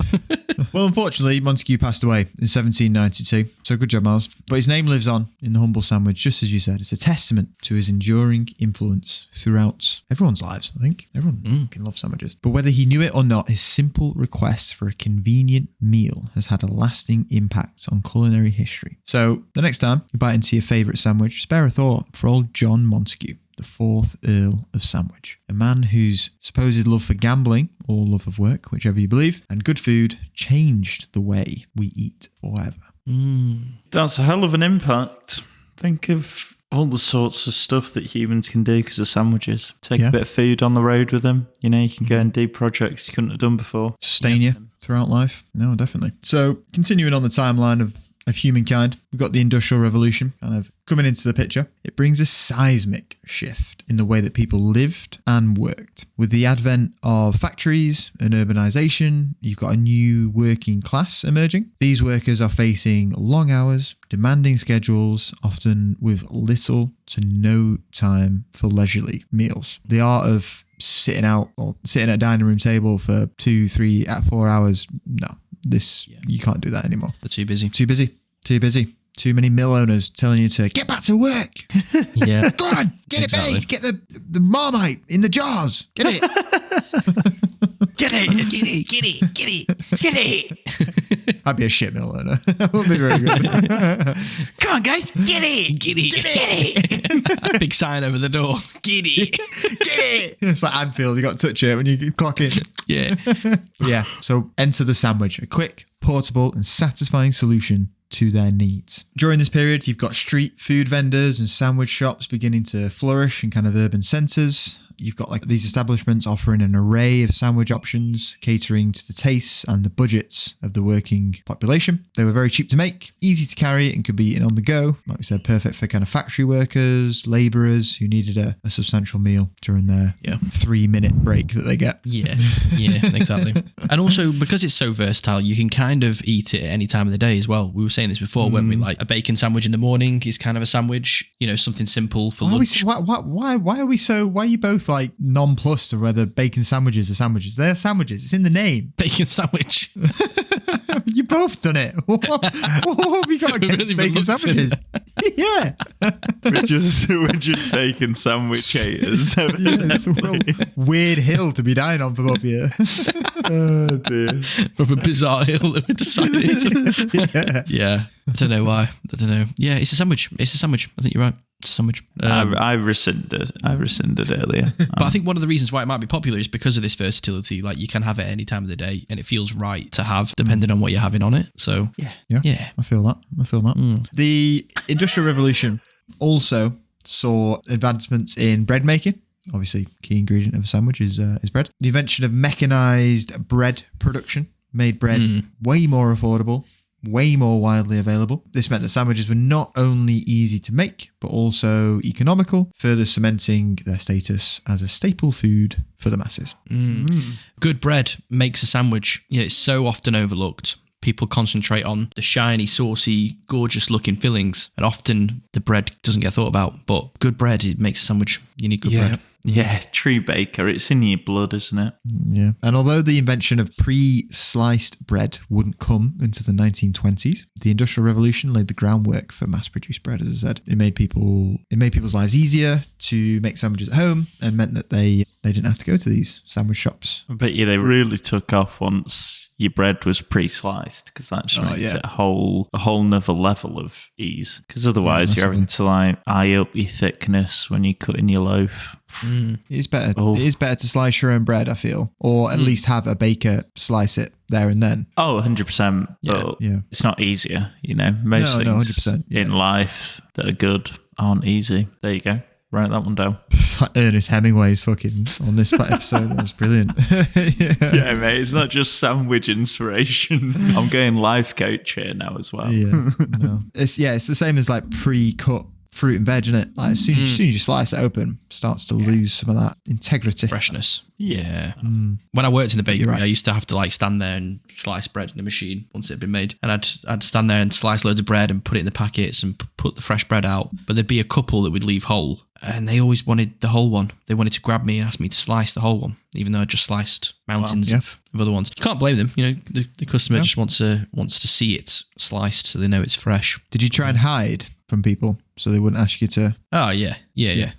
Well, unfortunately, Montague passed away in 1792. So good job, Miles. But his name lives on in the humble sandwich, just as you said. It's a testament to his enduring influence throughout everyone's lives, I think. Everyone can love sandwiches. But whether he knew it or not, his simple request for a convenient meal has had a lasting impact on culinary history. So the next time you bite into your favourite sandwich, spare a thought for old John Montague, the 4th Earl of Sandwich, a man whose supposed love for gambling, or love of work, whichever you believe, and good food changed the way we eat forever.
That's a hell of an impact. Think of all the sorts of stuff that humans can do because of sandwiches. Take a bit of food on the road with them. You know, you can go and do projects you couldn't have done before.
Sustain you throughout life. No, definitely. So continuing on the timeline of humankind, we've got the Industrial Revolution kind of coming into the picture. It brings a seismic shift in the way that people lived and worked. With the advent of factories and urbanization, you've got a new working class emerging. These workers are facing long hours, demanding schedules, often with little to no time for leisurely meals. The art of sitting at a dining room table for 2, 3, 4 hours, no. You can't do that anymore.
They're too busy.
Too many mill owners telling you to get back to work.
Yeah.
Go on, get
Exactly.
it made. Get the Marmite in the jars. Get it.
Get it!
I'd be a shit mill owner. That would be very good.
Come on, guys, get it!
Big sign over the door. Get it.
Get it. It's like Anfield. You got to touch it when you clock in.
Yeah.
Yeah. So enter the sandwich, a quick, portable, and satisfying solution to their needs. During this period, you've got street food vendors and sandwich shops beginning to flourish in kind of urban centres. You've got like these establishments offering an array of sandwich options, catering to the tastes and the budgets of the working population. They were very cheap to make, easy to carry, and could be eaten on the go. Like we said, perfect for kind of factory workers, labourers who needed a substantial meal during their 3-minute break that they get.
Yes. Yeah, exactly. And also, because it's so versatile, you can kind of eat it at any time of the day as well. We were saying this before, weren't we? Like a bacon sandwich in the morning is kind of a sandwich, something simple for lunch.
Why are you both like nonplussed of whether bacon sandwiches are sandwiches? They're sandwiches. It's in the name.
Bacon sandwich.
You both done it. What have you got against bacon sandwiches? Yeah.
We're just bacon sandwich haters.
Yeah, it's a real weird hill to be dying on for both of you.
Oh dear.
From a bizarre hill that we decided. Yeah. I don't know why. I don't know. Yeah, it's a sandwich. I think you're right. It's a sandwich.
I rescinded earlier.
But I think one of the reasons why it might be popular is because of this versatility. Like you can have it any time of the day and it feels right to have depending on what you're having on it. So
yeah. I feel that. The Industrial Revolution also saw advancements in bread making. Obviously, key ingredient of a sandwich is bread. The invention of mechanized bread production made bread way more affordable way more widely available. This meant that sandwiches were not only easy to make, but also economical, further cementing their status as a staple food for the masses.
Good bread makes a sandwich. It's so often overlooked. People concentrate on the shiny, saucy, gorgeous-looking fillings, and often the bread doesn't get thought about. But good bread, it makes a sandwich. You need good bread.
Yeah, true baker. It's in your blood, isn't it?
Yeah. And although the invention of pre-sliced bread wouldn't come until the 1920s, the Industrial Revolution laid the groundwork for mass-produced bread, as I said. It made people's lives easier to make sandwiches at home and meant that they didn't have to go to these sandwich shops.
I bet you they really took off once your bread was pre-sliced, because that just makes it a whole nother level of ease. Because otherwise you're having to like eye up your thickness when you're cutting your loaf.
It is better. It is better to slice your own bread, I feel, or at least have a baker slice it there and then.
Oh, 100%. But it's not easier, Most things
100%,
in life that are good aren't easy. There you go. Write that one down.
It's like Ernest Hemingway's fucking on this episode. That was brilliant.
Yeah, mate. It's not just sandwich inspiration. I'm going life coach here now as well.
Yeah, no. It's the same as like pre-cut fruit and veg, isn't it? Like as soon as you slice it open, it starts to lose some of that integrity,
freshness. Yeah. When I worked in the bakery, I used to have to like stand there and slice bread in the machine once it had been made, and I'd stand there and slice loads of bread and put it in the packets and put the fresh bread out. But there'd be a couple that would leave whole, and they always wanted the whole one. They wanted to grab me and ask me to slice the whole one, even though I just sliced mountains of other ones. You can't blame them. The customer just wants to see it sliced so they know it's fresh.
Did you try and hide from people so they wouldn't ask you to?
Oh yeah. I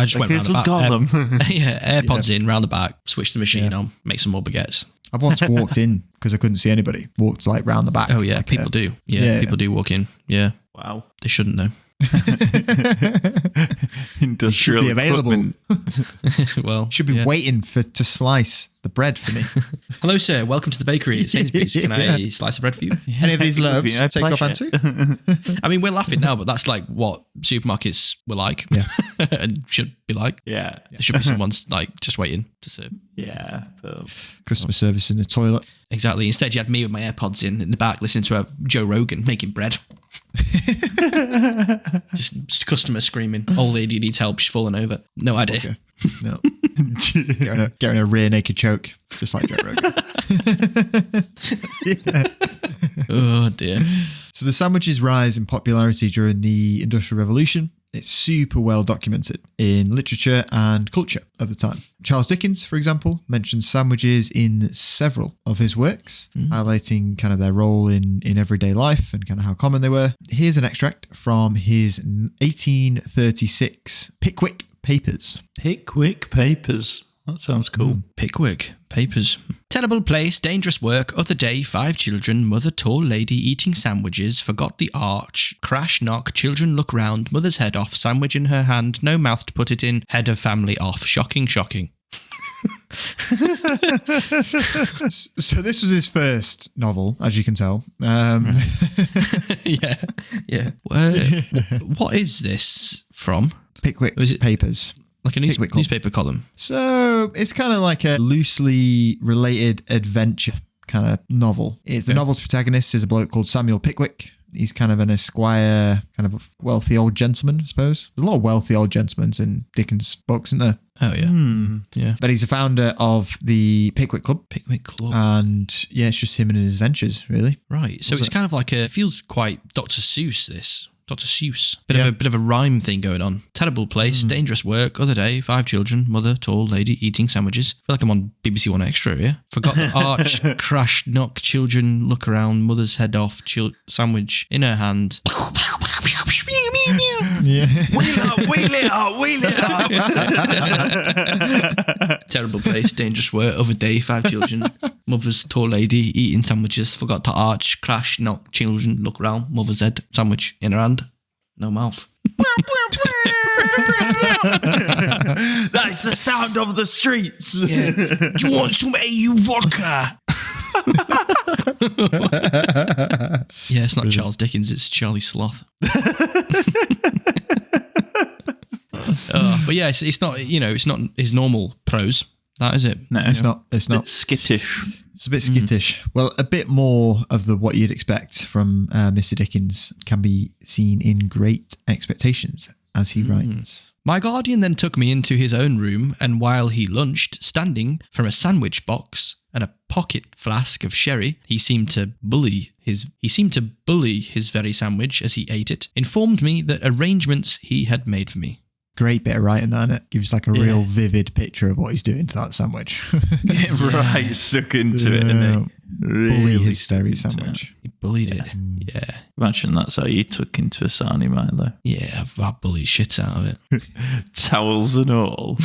just went round the back. AirPods in, round the back, switch the machine on, make some more baguettes.
I've once walked in because I couldn't see anybody. Walked like round the back.
Oh yeah,
like
people do. Yeah, people do walk in. Yeah.
Wow.
They shouldn't though.
Industrial
should be available.
Well,
should be waiting to slice the bread for me.
Hello, sir. Welcome to the bakery at Sainsbury's. Can I slice a bread for you?
Any of these loaves? Take off Auntie.
I mean, we're laughing now, but that's like what supermarkets were like, and should be like.
Yeah,
there should be someone's like just waiting to serve.
Yeah,
customer service in the toilet.
Exactly. Instead, you had me with my AirPods in the back, listening to Joe Rogan making bread. just customer screaming, old lady needs help, she's falling over. No idea.
Okay. No. getting a rear naked choke, just like Joe Rogan.
Oh dear.
So the sandwich's rise in popularity during the Industrial Revolution, it's super well documented in literature and culture of the time. Charles Dickens, for example, mentions sandwiches in several of his works, highlighting kind of their role in everyday life and kind of how common they were. Here's an extract from his 1836 Pickwick Papers.
Pickwick Papers. That sounds cool.
Pickwick Papers. Terrible place, dangerous work, other day, 5 children, mother tall lady eating sandwiches, forgot the arch, crash knock, children look round, mother's head off, sandwich in her hand, no mouth to put it in, head of family off. Shocking.
So this was his first novel, as you can tell.
Yeah. What is this from?
Pickwick Papers.
Like a newspaper column.
So it's kind of like a loosely related adventure kind of novel. The novel's protagonist is a bloke called Samuel Pickwick. He's kind of an esquire, kind of a wealthy old gentleman, I suppose. There's a lot of wealthy old gentlemen in Dickens' books, isn't there?
Oh, yeah. Yeah.
But he's a founder of the Pickwick Club. And it's just him and his adventures, really.
Right. So it's kind of like feels quite Dr. Seuss, this. Dr. Seuss. Bit of a rhyme thing going on. Terrible place, dangerous work, other day, 5 children, mother, tall lady, eating sandwiches. I feel like I'm on BBC One Extra here. Forgot the arch, crash, knock, children, look around, mother's head off, sandwich in her hand.
Yeah.
Wheel it up.
Terrible place, dangerous work, other day, 5 children, mother's tall lady, eating sandwiches, forgot to arch, crash, knock, children, look round, mother's head, sandwich in her hand, no mouth.
That's the sound of the streets.
Yeah. Do you want some AU vodka? Yeah, it's not Charles Dickens, it's Charlie Sloth. But yeah, it's not, it's not his normal prose. That is it.
No,
It's not. It's not.
It's skittish.
It's a bit skittish. Well, a bit more of the what you'd expect from Mr. Dickens can be seen in Great Expectations, as he writes.
My guardian then took me into his own room, and while he lunched, standing from a sandwich box and a pocket flask of sherry, he seemed to bully his very sandwich as he ate it, informed me that arrangements he had made for me.
Great bit of writing, that, innit? Gives like a real vivid picture of what he's doing to that sandwich.
Right, stuck into it, innit?
Bully his very sandwich.
He bullied it. Yeah.
Imagine that's how you took into a sarnie, Milo.
Yeah, I bullied shit out of it.
Towels and all.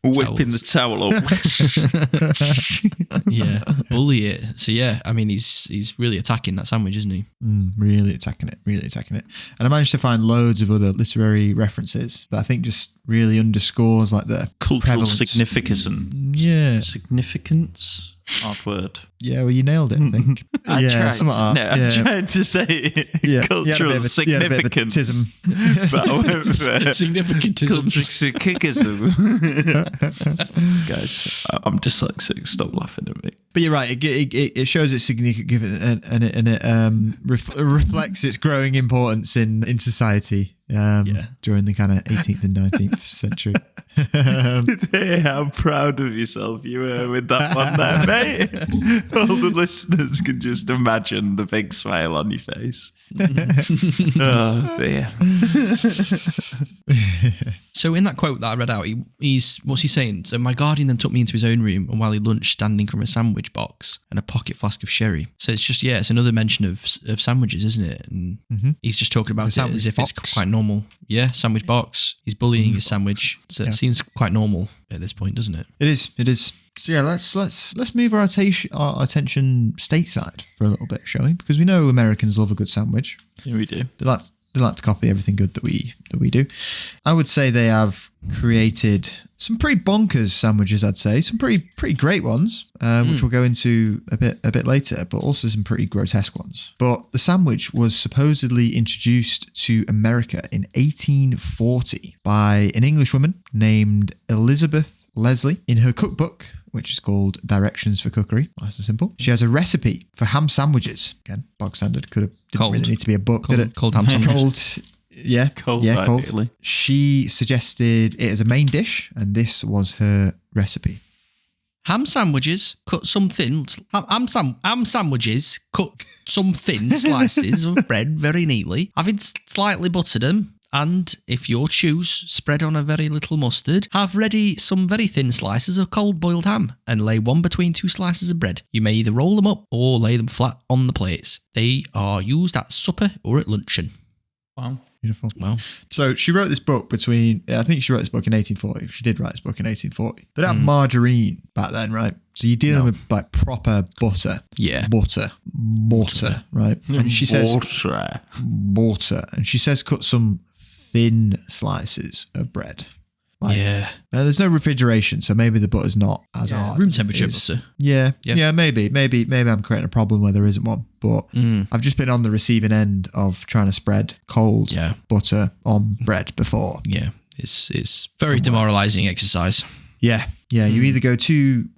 Whipping the towel up.
Yeah, bully it. So yeah, I mean, he's really attacking that sandwich, isn't he?
Really attacking it. And I managed to find loads of other literary references that I think just really underscores like the
Cultural
prevalence.
significance.
Yeah.
Significance. Hard word.
Yeah, well, you nailed it, I think.
I tried.
something like that.
No, I tried to say cultural significance.
Tism.
But I went for
Significantism.
Significantism. Guys, I'm dyslexic. Stop laughing at me.
But you're right. It shows its significance and it reflects its growing importance in society during the kind of 18th and 19th century.
Hey, how proud of yourself you were with that one there, mate. All the listeners can just imagine the big smile on your face. Oh, dear.
So in that quote that I read out, he's what's he saying? So my guardian then took me into his own room, and while he lunched, standing from a sandwich box and a pocket flask of sherry. So it's just it's another mention of sandwiches, isn't it? And he's just talking about it as if it's quite normal. Yeah, sandwich box. He's bullying his sandwich. So it seems quite normal at this point, doesn't it?
It is. So yeah, let's move our attention stateside for a little bit, shall we? Because we know Americans love a good sandwich.
Yeah, we do.
They like to copy everything good that we do. I would say they have created some pretty bonkers sandwiches. I'd say some pretty great ones, which we'll go into a bit later, but also some pretty grotesque ones. But the sandwich was supposedly introduced to America in 1840 by an English woman named Elizabeth Leslie in her cookbook, which is called Directions for Cookery. Nice and simple. She has a recipe for ham sandwiches. Again, bog standard. Didn't really need to be a book, did it?
Cold ham sandwiches.
Cold.
Ideally.
She suggested it as a main dish, and this was her recipe.
Ham sandwiches, cut some thin. Ham sandwiches, cut some thin slices of bread very neatly, having slightly buttered them. And if you choose, spread on a very little mustard. Have ready some very thin slices of cold boiled ham and lay one between two slices of bread. You may either roll them up or lay them flat on the plates. They are used at supper or at luncheon.
Wow.
Beautiful.
Wow.
So she wrote this book I think she wrote this book in 1840. She did write this book in 1840. They didn't have margarine back then, right? So you're dealing with like proper butter.
Yeah.
Butter, right? And she says... Water. And she says cut some thin slices of bread. Like, there's no refrigeration, so maybe the butter's not as hard.
Room temperature butter.
Yeah, maybe I'm creating a problem where there isn't one. But I've just been on the receiving end of trying to spread cold butter on bread before.
Yeah, it's very demoralising exercise.
Yeah. You either go too,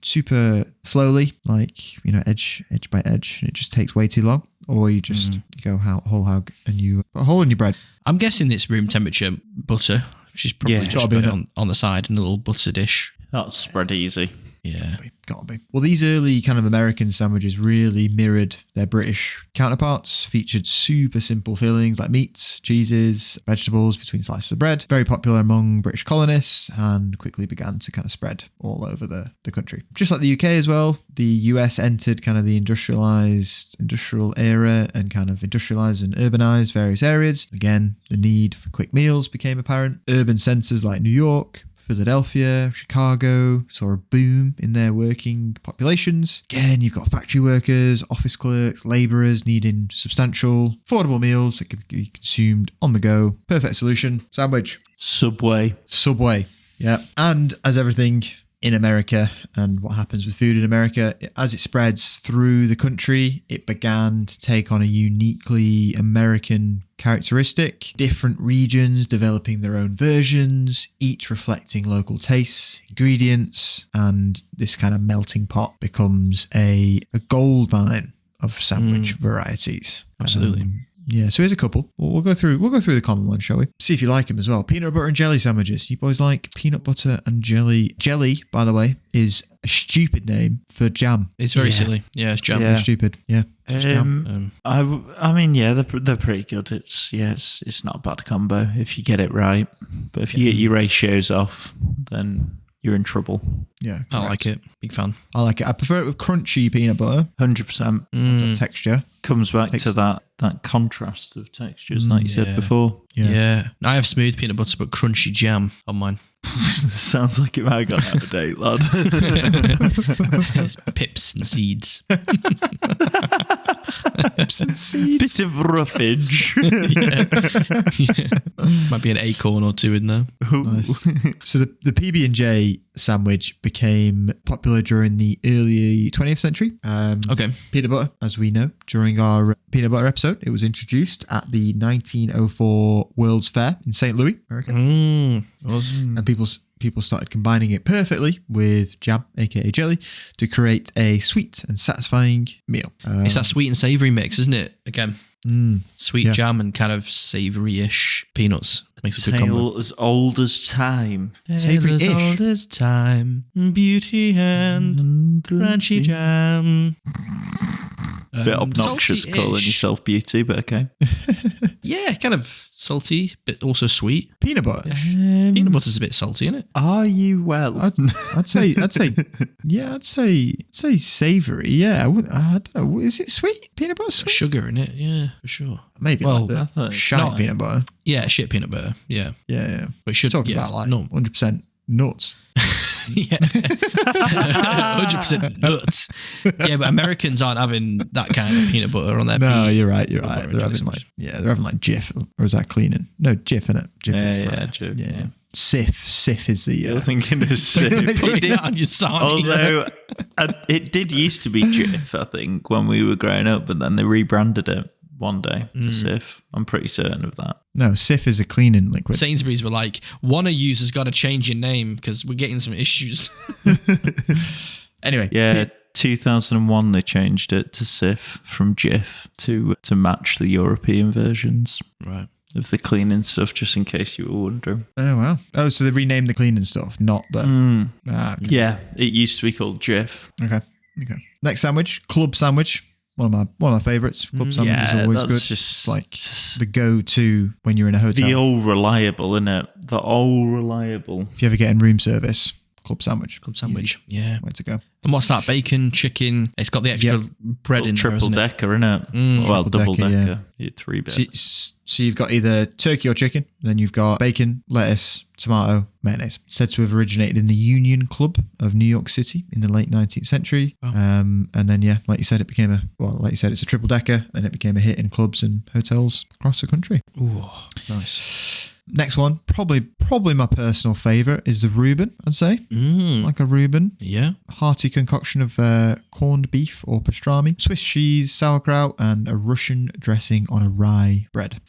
super slowly, like, edge by edge, and it just takes way too long, or you just go whole hog and you put a hole in your bread.
I'm guessing it's room temperature butter. She's probably just put it on the side in a little butter dish.
That's spread easy.
Yeah.
Gotta be. Well, these early kind of American sandwiches really mirrored their British counterparts, featured super simple fillings like meats, cheeses, vegetables between slices of bread. Very popular among British colonists and quickly began to kind of spread all over the country. Just like the UK as well, the US entered kind of the industrial era and kind of industrialized and urbanized various areas. Again, the need for quick meals became apparent. Urban centers like New York, Philadelphia, Chicago saw a boom in their working populations. Again, you've got factory workers, office clerks, labourers needing substantial, affordable meals that could be consumed on the go. Perfect solution. Sandwich.
Subway.
Yeah. And as everything in America and what happens with food in America. As it spreads through the country, it began to take on a uniquely American characteristic, different regions developing their own versions, each reflecting local tastes, ingredients, and this kind of melting pot becomes a gold mine of sandwich varieties.
Absolutely.
Yeah, so here's a couple. We'll go through the common ones, shall we? See if you like them as well. Peanut butter and jelly sandwiches. You boys like peanut butter and jelly? Jelly, by the way, is a stupid name for jam.
It's very silly. Yeah, it's jam.
Yeah.
Stupid. Yeah. Just jam.
I mean, yeah, they're pretty good. It's not a bad combo if you get it right. But if you get your ratios off, then you're in trouble.
Yeah.
I like it. Big fan.
I like it. I prefer it with crunchy peanut butter.
100%.
That texture.
Comes back to that contrast of textures, like you said before.
Yeah. I have smooth peanut butter, but crunchy jam on mine.
Sounds like it might have gone out of date, lad.
It's pips and seeds.
Pips and seeds.
Bit of roughage.
Might be an acorn or two in there.
Nice. So the PB&J sandwich became popular during the early 20th century.
Okay.
Peanut butter, as we know, during our peanut butter episode, it was introduced at the 1904 World's Fair in St. Louis, America. And people started combining it perfectly with jam, aka jelly, to create a sweet and satisfying meal.
It's that sweet and savoury mix, isn't it? Again, sweet jam and kind of savoury-ish peanuts. Makes a good combo.
Tale as old as time.
Savoury-ish.
Tale as old as time. Beauty and crunchy jam.
Bit obnoxious
salty-ish.
calling yourself beauty, but okay.
Yeah, kind of salty, but also sweat.
Peanut butter.
Peanut butter's a bit salty, isn't it?
Are you well?
I'd say savoury. Yeah, I don't know. Is it sweet? Peanut butter sweet?
Sugar in it, yeah, for sure.
Maybe
Well,
like the shite
not-
peanut butter.
Yeah, shit peanut butter. Yeah,
Yeah.
but should
Talking
yeah,
about like
no,
100% nuts.
yeah, 100% nuts. Yeah, but Americans aren't having that kind of peanut butter on their.
No,
pea.
you're right.
butter
They're
and jelly
having
sandwich.
they're having like Jif, or is that cleaning? No, Jif, innit? Jif is right.
Yeah.
Sif is the.
You're thinking of
Put
Sif.
it on your sardine.
Although it did used to be Jif, I think, when we were growing up, but then they rebranded it one day to Sif. I'm pretty certain of that.
No, Sif is a cleaning liquid.
Sainsbury's were like, one of yous has got to change your name because we're getting some issues.
Anyway,
Yeah, 2001 they changed it to Sif from Jif to match the European versions
Right.
of the cleaning stuff, just in case you were wondering.
Oh wow. Oh, so they renamed the cleaning stuff, not the. Okay.
Yeah, it used to be called Jif.
Okay. Next sandwich, club sandwich. One of my favourites. Club sandwich is
Yeah,
always
that's
good.
just-
It's like the go-to when you're in a hotel.
The all reliable, innit? The all reliable.
If you ever get in room service, club sandwich.
Club sandwich. Yeah.
Way to go.
And what's that? Bacon, chicken. It's got the extra bread in there,
Triple
isn't it?
decker, innit? Well, double
Triple-decker,
decker.
yeah.
You had 3 bits.
So you've got either turkey or chicken, then you've got bacon, lettuce, tomato, mayonnaise. Said to have originated in the Union Club of New York City in the late 19th century. And then, yeah, like you said, it's a triple decker, and it became a hit in clubs and hotels across the country.
Ooh, nice.
Next one, probably my personal favourite, is the Reuben, I'd say. Like a Reuben.
Yeah.
Hearty concoction of corned beef or pastrami, Swiss cheese, sauerkraut, and a Russian dressing on a rye bread.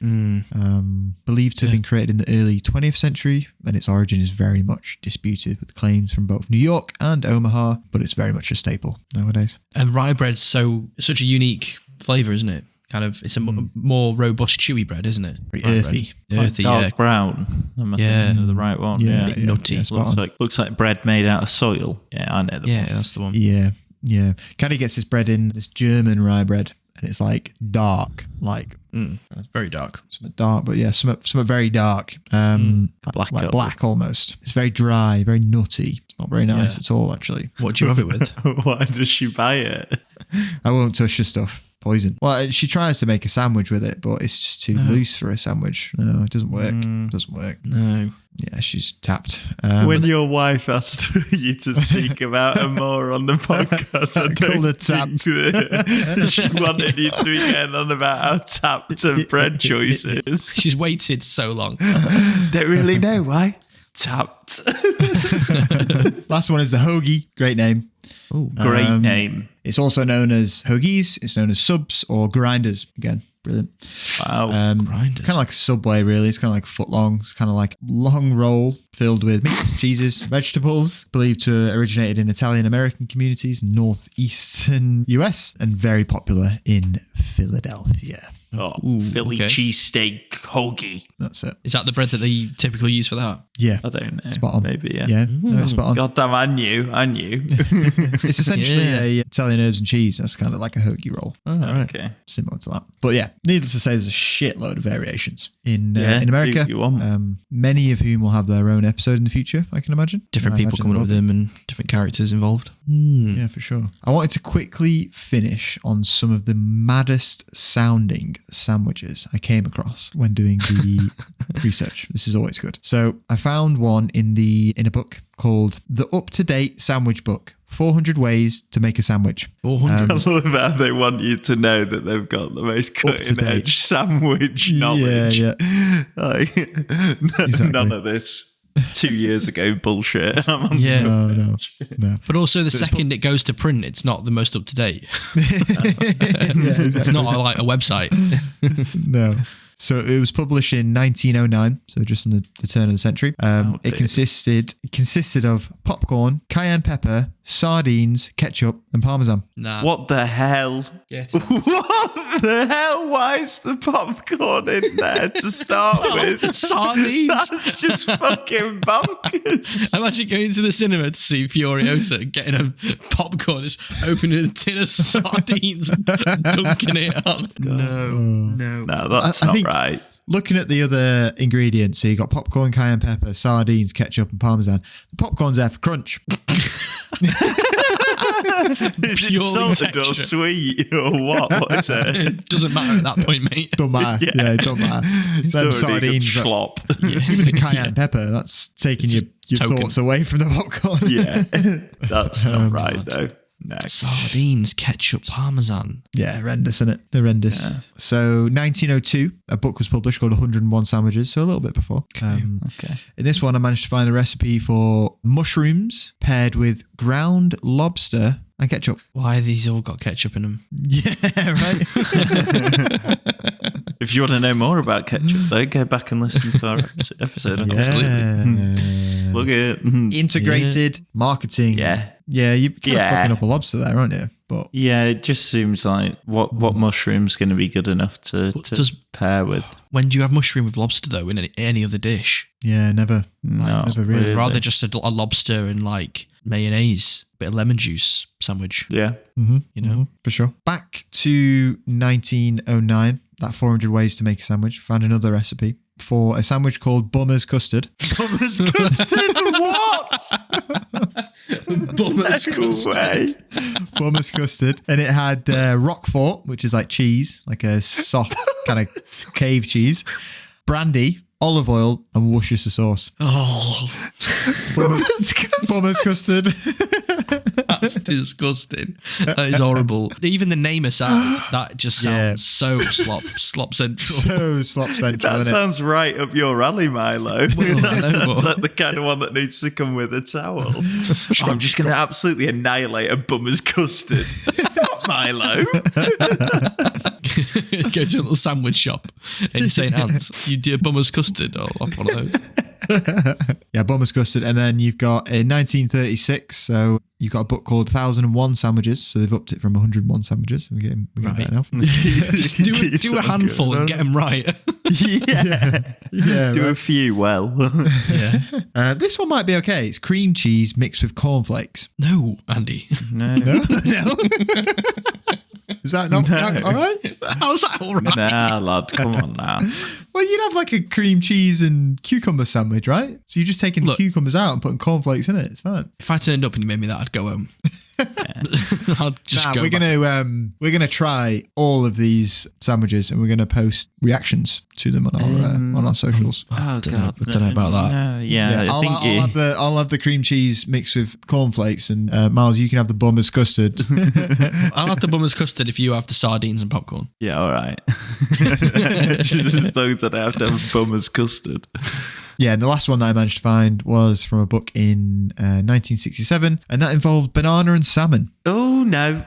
Believed to have been created in the early 20th century, and its origin is very much disputed, with claims from both New York and Omaha, but it's very much a staple nowadays.
And rye bread's such a unique flavour, isn't it? Kind of, it's a more robust, chewy bread, isn't it?
Very
Rye
earthy.
bread. Earthy,
Dark
yeah.
brown. Am I
Yeah.
thinking of the right one?
Yeah.
Bit nutty.
Yeah, spot on.
Looks like bread made out of soil. Yeah, I know the
Yeah,
one.
that's the one.
Yeah. Caddy gets his bread in this German rye bread, and it's like dark, like
It's very dark.
something dark, but yeah, something very dark. Like black almost. It's very dry, very nutty. It's not very nice at all, actually.
What do you have it with?
Why does she buy it?
I won't touch the stuff. Poison. Well, she tries to make a sandwich with it, but it's just too loose for a sandwich. No, it doesn't work. Doesn't work.
No.
Yeah, she's tapped.
When your wife asked you to speak about her more on the podcast, I
Called her
don't think she wanted you to be getting on about how tapped her bread choices.
She's waited so long.
Don't really know why. Tapped.
Last one is the hoagie. Great name.
Oh,
Great name.
It's also known as hoagies. It's known as subs or grinders. Again, brilliant.
Wow.
grinders.
Kind of like a Subway, really. It's kind of like a foot long. It's kind of like long roll filled with meats, cheeses, vegetables. Believed to have originated in Italian-American communities, northeastern US, and very popular in Philadelphia.
Philly
okay.
cheesesteak hoagie.
That's it.
Is that the bread that they typically use for that?
Yeah.
I don't know.
Spot on.
Maybe, yeah.
Yeah, no, spot on.
God damn, I knew.
It's essentially
Yeah.
a Italian herbs and cheese. That's kind of like a hoagie roll.
Oh, right.
Okay.
Similar to that. But yeah, needless to say, there's a shitload of variations in
Yeah,
America.
you want.
Many of whom will have their own episode in the future, I can imagine.
Different
I
people
imagine
coming up
there
with
will
them and different characters involved.
be. Yeah, for sure. I wanted to quickly finish on some of the maddest sounding sandwiches I came across when doing the research. This is always good. So I found one in a book called The Up-to-Date Sandwich Book. 400 Ways to Make a Sandwich.
400.
I love how they want you to know that they've got the most cutting
Up-to-date.
edge sandwich knowledge.
Yeah.
Like,
Exactly.
None of this 2 years ago bullshit. I'm on
Yeah.
No.
But also, the second it goes to print, it's not the most up to date.
Yeah,
It's not like a website.
No. So it was published in 1909, so just on the turn of the century. It consisted of popcorn, cayenne pepper, sardines, ketchup, and parmesan.
Nah.
What the hell?
Get
What the hell? Why is the popcorn in there to start with?
Sardines.
That's just fucking bonkers.
Imagine going to the cinema to see Furiosa, getting a popcorn, just opening a tin of sardines and dunking it on. No.
No, that's
I
not
think-
right.
Looking at the other ingredients, so you got popcorn, cayenne pepper, sardines, ketchup, and parmesan. The popcorn's there for crunch.
Is it
Purely
salted or
texture.
sweet or what? What is it?
It doesn't matter at that point, mate.
Don't matter. Yeah, it don't matter. Them
It's already good
sardines,
slop.
even the cayenne pepper, that's taking your
token.
thoughts away from the popcorn.
Yeah, that's not right though. No.
Sardines, ketchup, parmesan.
Yeah, horrendous, isn't it? Horrendous.
Yeah.
So 1902, a book was published called 101 Sandwiches, so a little bit before.
Okay.
In this one, I managed to find a recipe for mushrooms paired with ground lobster and ketchup.
Why have these all got ketchup in them?
Yeah, right.
If you want to know more about ketchup, though, go back and listen to our episode on
Yeah.
Look at
Integrated marketing.
Yeah.
Yeah, you're kind
Yeah.
of fucking up a lobster there, aren't you? But
Yeah, it just seems like what mushroom's going to be good enough to
does-
pair with.
When do you have mushroom with lobster, though, in any other dish?
yeah, never.
No,
never really.
Rather just a lobster and like mayonnaise, bit of lemon juice sandwich.
Yeah.
You know?
For sure. Back to 1909, that 400 ways to make a sandwich. Found another recipe for a sandwich called Bummer's Custard.
Bummer's custard? What?
Bummer's
No way.
Bummer's Custard. And it had Roquefort, which is like cheese, like a soft kind of cave cheese, brandy, olive oil, and Worcestershire sauce.
Oh,
Bummer's Custard.
that's disgusting. That is horrible. Even the name aside, that just sounds so slop central.
So slop central,
That
isn't it?
sounds right up your alley, Milo.
Well, I know, but-
That's the kind of one that needs to come with a towel. I'm just going to absolutely annihilate a bummer's custard. Not Milo.
Go to a little sandwich shop in St. Anne's. You do a bummer's custard or one of those.
Yeah, Bummer's Custard. And then you've got in 1936, so you've got a book called 1001 Sandwiches. So they've upped it from 101 sandwiches. We're getting better now.
Just do a handful and get them right.
Yeah.
Yeah,
Do a
right.
few well.
Yeah.
This one might be okay. It's cream cheese mixed with cornflakes.
No, Andy.
No.
No? Is that not all right?
How's that all right?
Nah, lad, come on now.
Well, you'd have like a cream cheese and cucumber sandwich, right? So you're just taking the cucumbers out and putting cornflakes in it. It's fine.
If I turned up and you made me that, I'd go home. I'd just go
we're
back.
gonna try all of these sandwiches and we're gonna post reactions to them on our socials.
Oh,
Don't
God.
know about that.
No, yeah, I think
I'll have the cream cheese mixed with cornflakes, and Miles, you can have the Bummer's Custard.
I'll have the bummer's custard if you have the sardines and popcorn.
Yeah, all right. Just as long as I have to have bummer's custard.
Yeah, and the last one that I managed to find was from a book in 1967, and that involved banana and salmon.
Oh, no.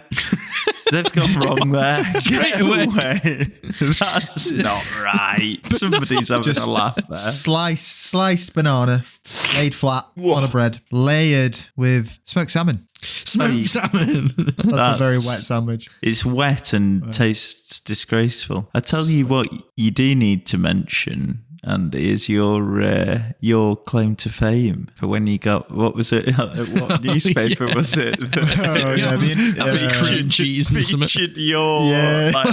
They've gone wrong there. Get away. That's not right. Somebody's having a laugh there.
Sliced banana, laid flat on a bread, layered with smoked salmon.
Smoked salmon.
That's a very wet sandwich.
It's wet and tastes disgraceful. I tell you what, you do need to mention, and is your claim to fame for when you got, what was it? What newspaper was it?
That was cream cheese and something.
Featured your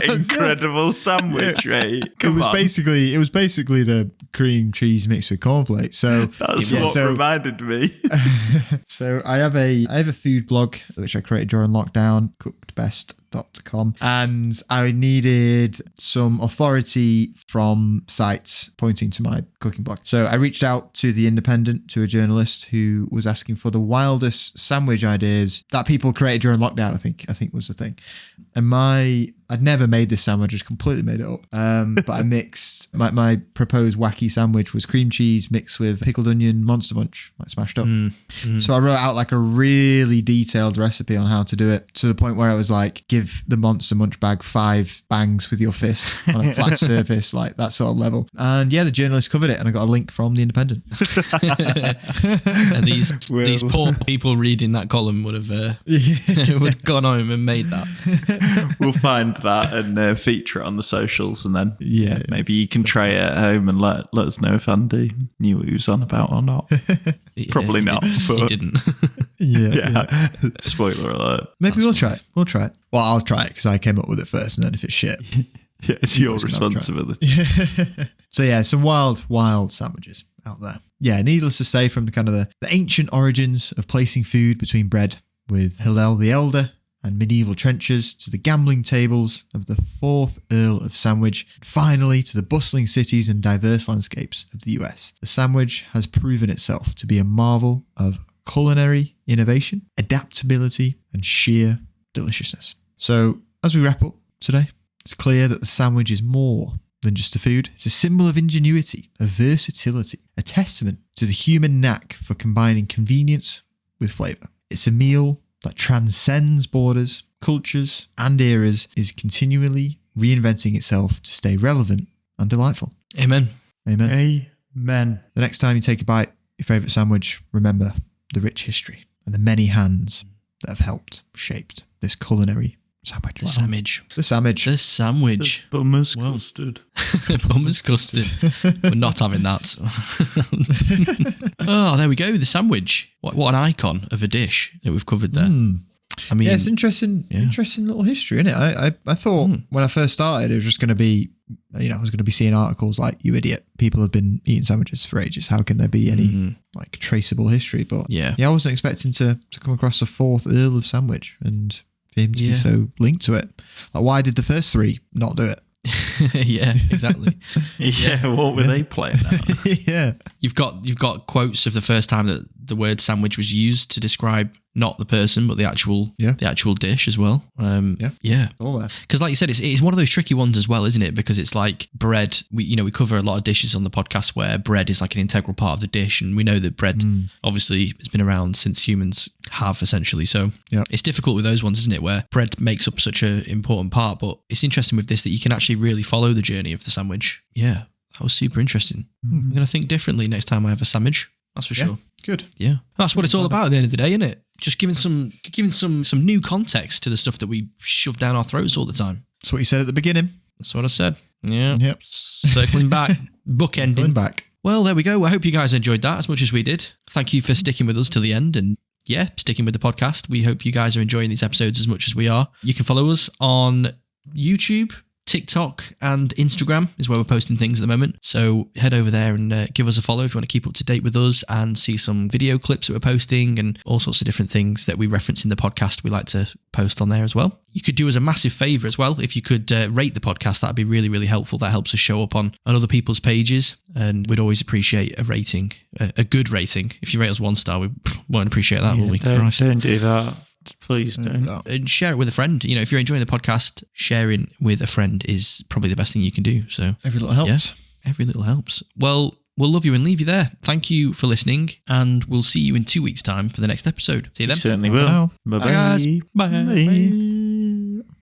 incredible sandwich, right?
It was basically the cream cheese mixed with cornflakes. So
that's what reminded me.
So I have a food blog which I created during lockdown, cookedbest.com, and I needed some authority from sites pointing to my cooking blog. So I reached out to The Independent, to a journalist who was asking for the wildest sandwich ideas that people created during lockdown, I think was the thing. And I'd never made this sandwich, just completely made it up. But I mixed, my proposed wacky sandwich was cream cheese mixed with pickled onion Monster Munch, like smashed up. So I wrote out like a really detailed recipe on how to do it, to the point where I was like, give the Monster Munch bag 5 bangs with your fist on a flat surface, like that sort of level. And yeah, the journalist covered it, and I got a link from The Independent.
And these poor people reading that column would have gone home and made that.
We'll find that and feature it on the socials, and then maybe you can try it at home and let us know if Andy knew what he was on about or not. Probably not. But
He didn't.
Yeah.
Spoiler alert.
Maybe we'll try it. Well, I'll try it because I came up with it first, and then if it's shit,
yeah, it's your responsibility.
So yeah, some wild sandwiches out there. Yeah, needless to say, from the ancient origins of placing food between bread with Hillel the Elder and medieval trenches, to the gambling tables of the 4th Earl of Sandwich, and finally to the bustling cities and diverse landscapes of the US. The sandwich has proven itself to be a marvel of culinary innovation, adaptability, and sheer deliciousness. So, as we wrap up today, it's clear that the sandwich is more than just a food. It's a symbol of ingenuity, of versatility, a testament to the human knack for combining convenience with flavour. It's a meal that transcends borders, cultures, and eras, is continually reinventing itself to stay relevant and delightful.
Amen.
Amen.
Amen.
The next time you take a bite, your favourite sandwich, remember the rich history and the many hands that have helped shaped this culinary sandwich.
The sandwich.
The sandwich.
The sandwich.
Bummer's custard.
Bummer's custard. We're not having that. Oh, there we go. The sandwich. What an icon of a dish that we've covered there. I mean,
yeah, it's interesting little history, isn't it? I thought when I first started, it was just going to be, I was going to be seeing articles like, you idiot, people have been eating sandwiches for ages. How can there be any like traceable history? But yeah, I wasn't expecting to come across the 4th Earl of Sandwich and for him to be so linked to it. Like, why did the first 3 not do it?
Yeah, exactly.
What were they playing at?
Yeah.
You've got quotes of the first time that the word sandwich was used to describe not the person, but the actual dish as well. Yeah.
All there.
Because like you said, it's one of those tricky ones as well, isn't it? Because it's like bread. We cover a lot of dishes on the podcast where bread is like an integral part of the dish, and we know that bread obviously has been around since humans have, essentially. So it's difficult with those ones, isn't it? Where bread makes up such an important part. But it's interesting with this that you can actually really follow the journey of the sandwich. Yeah, that was super interesting. I'm going to think differently next time I have a sandwich. That's for sure.
Good.
Yeah, that's what it's all about at the end of the day, isn't it? Just giving some new context to the stuff that we shove down our throats all the time.
That's what you said at the beginning.
That's what I said. Yeah.
Yep.
Circling back, bookending.
Going back.
Well, there we go. I hope you guys enjoyed that as much as we did. Thank you for sticking with us till the end and sticking with the podcast. We hope you guys are enjoying these episodes as much as we are. You can follow us on YouTube, TikTok, and Instagram is where we're posting things at the moment. So head over there and give us a follow if you want to keep up to date with us and see some video clips that we're posting and all sorts of different things that we reference in the podcast. We like to post on there as well. You could do us a massive favour as well. If you could rate the podcast, that'd be really, really helpful. That helps us show up on other people's pages, and we'd always appreciate a rating, a good rating. If you rate us 1 star, we won't appreciate that, will we?
Don't do that. Please don't.
And share it with a friend. If you're enjoying the podcast, sharing with a friend is probably the best thing you can do. So
every little helps.
Yeah, every little helps. Well,
we'll love you and leave you there. Thank you for listening, and we'll see you in 2 weeks' time for the next episode. See you then.
Certainly will.
Bye.
Bye-bye.
Bye, guys. Bye.
Bye.